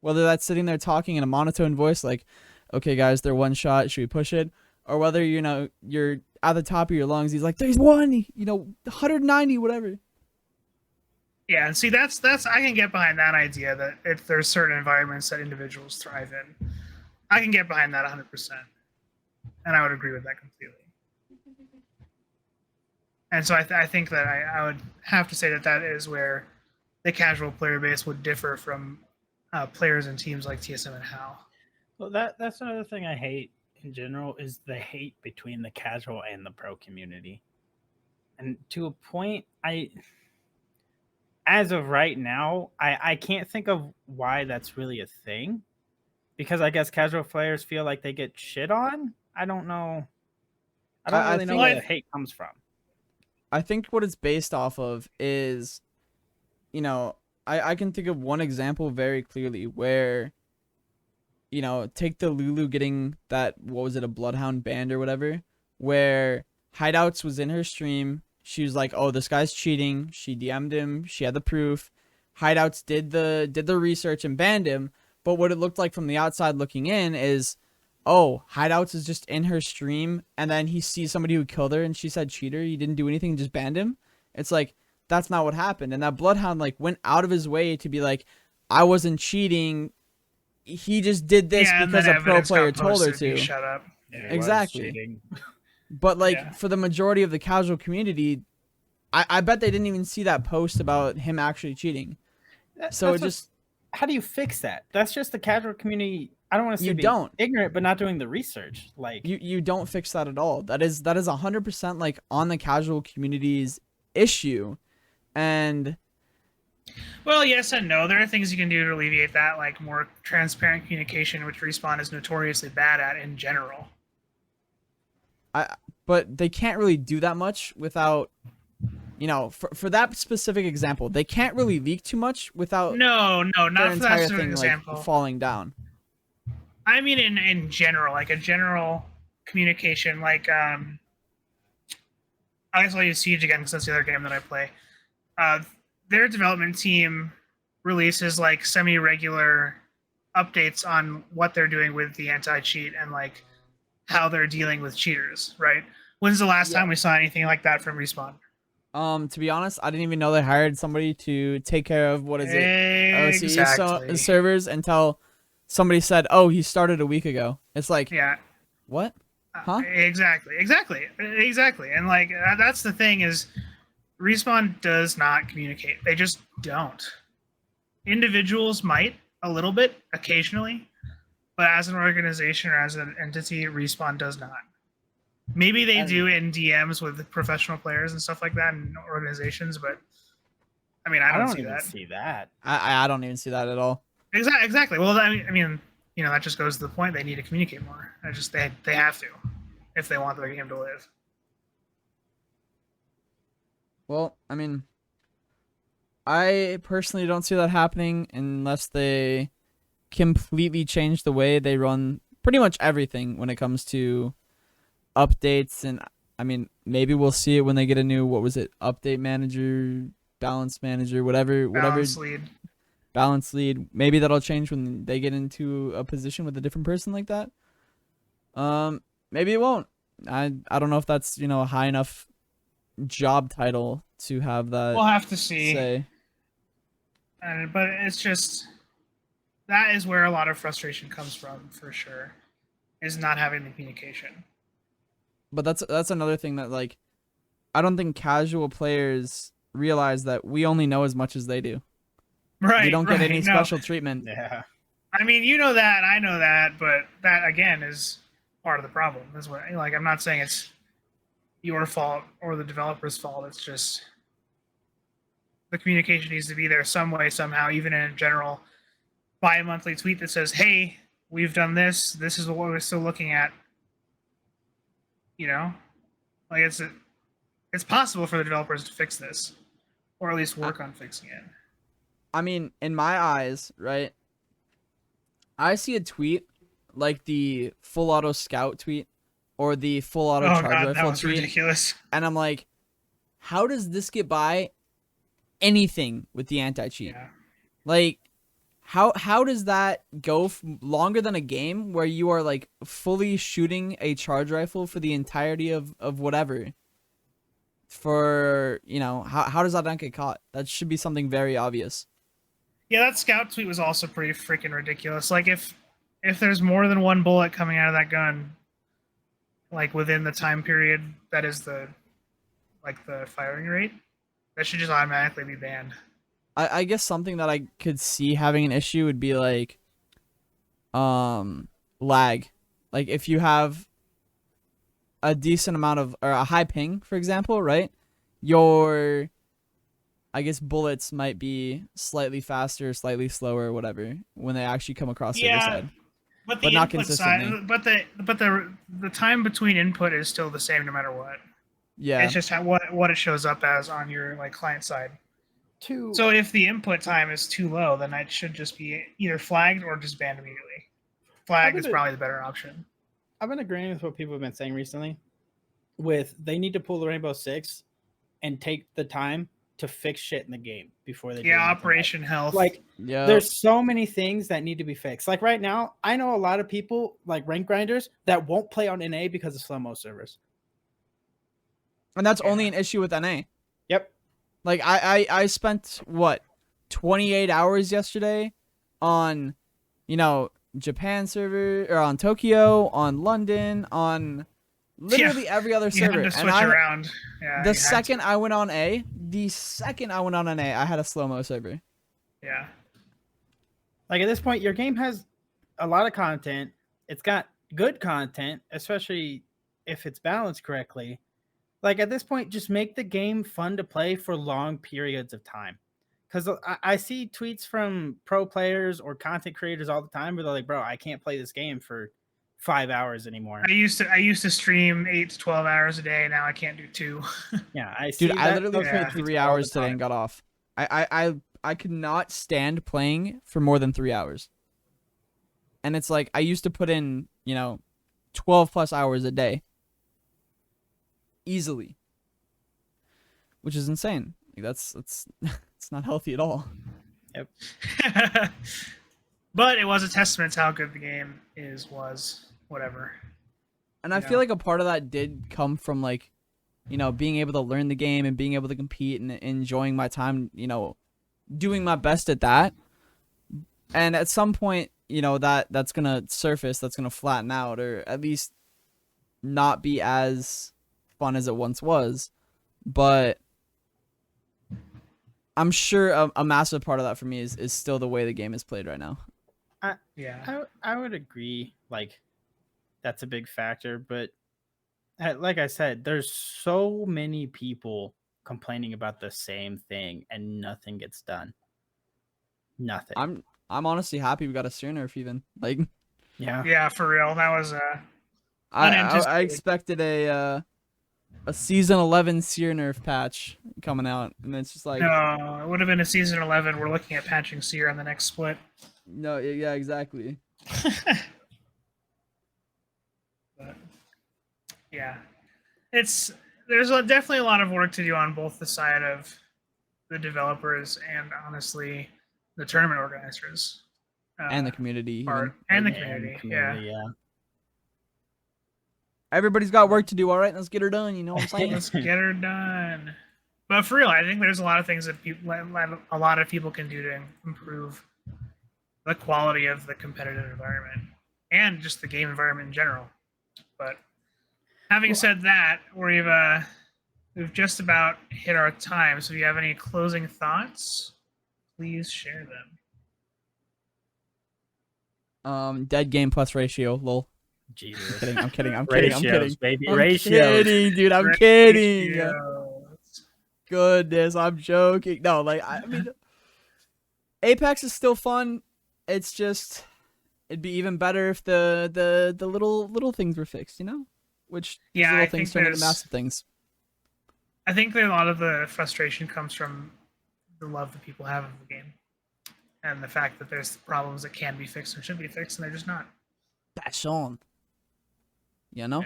Whether that's sitting there talking in a monotone voice like, okay guys, they're one shot, should we push it? Or whether you're at the top of your lungs, he's like, there's one, 190, whatever. Yeah, and see, that's I can get behind that idea that if there's certain environments that individuals thrive in, I can get behind that 100%, and I would agree with that completely. And so I think that I would have to say that is where the casual player base would differ from players and teams like TSM and HAL. Well, that's another thing I hate in general is the hate between the casual and the pro community. And to a point, as of right now, I can't think of why that's really a thing. Because I guess casual players feel like they get shit on. I don't know. I don't really know where the hate comes from. I think what it's based off of is, I can think of one example very clearly where, take the Lulu getting that, what was it, a Bloodhound banned or whatever, where Hideouts was in her stream. She was like, oh, this guy's cheating. She DM'd him. She had the proof. Hideouts did the research and banned him. But what it looked like from the outside looking in is, oh, Hideouts is just in her stream, and then he sees somebody who killed her, and she said cheater. He didn't do anything, just banned him. It's like, that's not what happened. And that Bloodhound like went out of his way to be like, I wasn't cheating. He just did this because a pro player told her to. Shut up. Yeah, exactly. But like for the majority of the casual community, I bet they didn't even see that post about him actually cheating. So it just, how do you fix that? That's just the casual community I don't want to say You being don't. ignorant, but not doing the research. Like You don't fix that at all. That is 100% like on the casual community's issue. And Well, yes and no. There are things you can do to alleviate that, like more transparent communication, which Respawn is notoriously bad at in general. but they can't really do that much without, for that specific example, they can't really leak too much without No, their not for that entire specific thing example. like falling down. I mean, in general, like a general communication, like I guess I'll use Siege again because that's the other game that I play. Their development team releases like semi-regular updates on what they're doing with the anti-cheat and like how they're dealing with cheaters. Right? When's the last time we saw anything like that from Respawn? To be honest, I didn't even know they hired somebody to take care of Exactly. servers until somebody said, "Oh, he started a week ago." It's like, Yeah. what? Huh? Exactly. And like that's the thing is Respawn does not communicate. They just don't. Individuals might a little bit occasionally, but as an organization or as an entity, Respawn does not. Maybe they do in DMs with professional players and stuff like that in organizations, but I mean, I don't see even that. see that. I don't even see that at all. Exactly. Well, I mean, that just goes to the point. They need to communicate more. They have to if they want their game to live. Well, I mean, I personally don't see that happening unless they completely change the way they run pretty much everything when it comes to updates. And I mean, maybe we'll see it when they get a new, what was it, update manager, balance manager, whatever balance lead. Maybe that'll change when they get into a position with a different person like that. Maybe it won't. I don't know if that's, a high enough job title to have that. We'll have to see. Say. But it's just that is where a lot of frustration comes from, for sure, is not having the communication. But that's another thing that, like, I don't think casual players realize that we only know as much as they do. Right. We don't get any special treatment. Yeah. I mean, you know that, I know that, but that again is part of the problem. Is what, like, I'm not saying it's your fault or the developer's fault. It's just the communication needs to be there some way, somehow, even in a general bi-monthly tweet that says, "Hey, we've done this. This is what we're still looking at." Like it's possible for the developers to fix this, or at least work on fixing it. I mean, in my eyes, right? I see a tweet like the full auto scout tweet or the full auto charge that rifle was tweet, ridiculous. and I'm like, how does this get by anything with the anti-cheat? Yeah. Like, how does that go longer than a game where you are like fully shooting a charge rifle for the entirety of whatever? For how does that not get caught? That should be something very obvious. Yeah, that scout tweet was also pretty freaking ridiculous. Like if there's more than one bullet coming out of that gun, like within the time period that is the firing rate, that should just automatically be banned. I guess something that I could see having an issue would be like lag. Like if you have a decent amount of, or a high ping, for example, right? Your, I guess, bullets might be slightly faster, slightly slower, whatever, when they actually come across the other side. But the not input consistently. side, but the time between input is still the same no matter what. Yeah. It's just what it shows up as on your like client side. So if the input time is too low, then it should just be either flagged or just banned immediately. Flagged is probably the better option. I've been agreeing with what people have been saying recently. They need to pull the Rainbow Six and take the time to fix shit in the game before they do Operation Health. Like, there's so many things that need to be fixed. Like right now, I know a lot of people, like rank grinders, that won't play on NA because of slow-mo servers. And that's only an issue with NA. Yep. Like I spent 28 hours yesterday on, Japan server, or on Tokyo, on London, on literally every other server. You had to switch around. Yeah, the second I went on NA, I had a slow-mo server. Yeah. Like at this point, your game has a lot of content. It's got good content, especially if it's balanced correctly. Like at this point, just make the game fun to play for long periods of time. Because I see tweets from pro players or content creators all the time where they're like, "Bro, I can't play this game for 5 hours anymore." I used to stream 8 to 12 hours a day. Now I can't do 2. Yeah, I see. Dude, I literally those played tweets 3 all the hours today time. and got off. I could not stand playing for more than 3 hours. And it's like I used to put in, 12 plus hours a day. Easily. Which is insane. Like that's it's not healthy at all. Yep. But it was a testament to how good the game was, whatever. And I feel like a part of that did come from like, being able to learn the game and being able to compete and enjoying my time, doing my best at that. And at some point, that's going to surface, that's going to flatten out, or at least not be as fun as it once was. But I'm sure a massive part of that for me is still the way the game is played right now. I would agree. Like, that's a big factor. But like I said, there's so many people complaining about the same thing and nothing gets done. Nothing. I'm honestly happy we got a Seer nerf even. Like, yeah, for real. That was I expected a season 11 Seer nerf patch coming out, and it's just like, no, it would have been a season 11. We're looking at patching Seer on the next split. no, yeah, exactly. But, yeah, there's definitely a lot of work to do on both the side of the developers and honestly the tournament organizers And the community. part, and the community. Yeah. Everybody's got work to do. All right, let's get her done. You know what I'm saying? Let's get her done. But for real, I think there's a lot of things that a lot of people can do to improve the quality of the competitive environment and just the game environment in general. But having said that, we've just about hit our time. So if you have any closing thoughts, please share them. Dead game plus ratio. Lol. Jesus. I'm kidding. Ratios, baby. I'm Ratios. kidding, dude. I'm kidding. Goodness, I'm joking. No, like I mean, Apex is still fun. It's just it'd be even better if the little things were fixed, Which little things turn into massive things. I think that a lot of the frustration comes from the love that people have of the game, and the fact that there's problems that can be fixed and should be fixed, and they're just not. Passion. Yeah.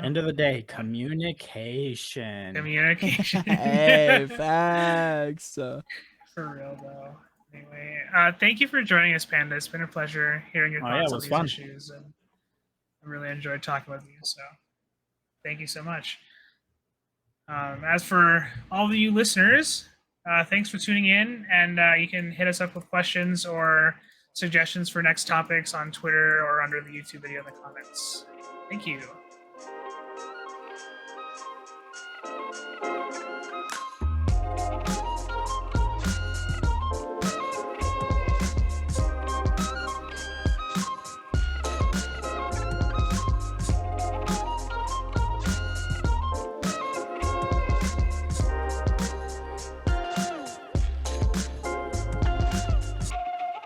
End of the day, communication. Communication. Hey, facts. For real though. Anyway, thank you for joining us, Panda. It's been a pleasure hearing your thoughts on these issues, and I really enjoyed talking with you. So, thank you so much. As for all of you listeners, thanks for tuning in, and you can hit us up with questions or suggestions for next topics on Twitter or under the YouTube video in the comments. Thank you.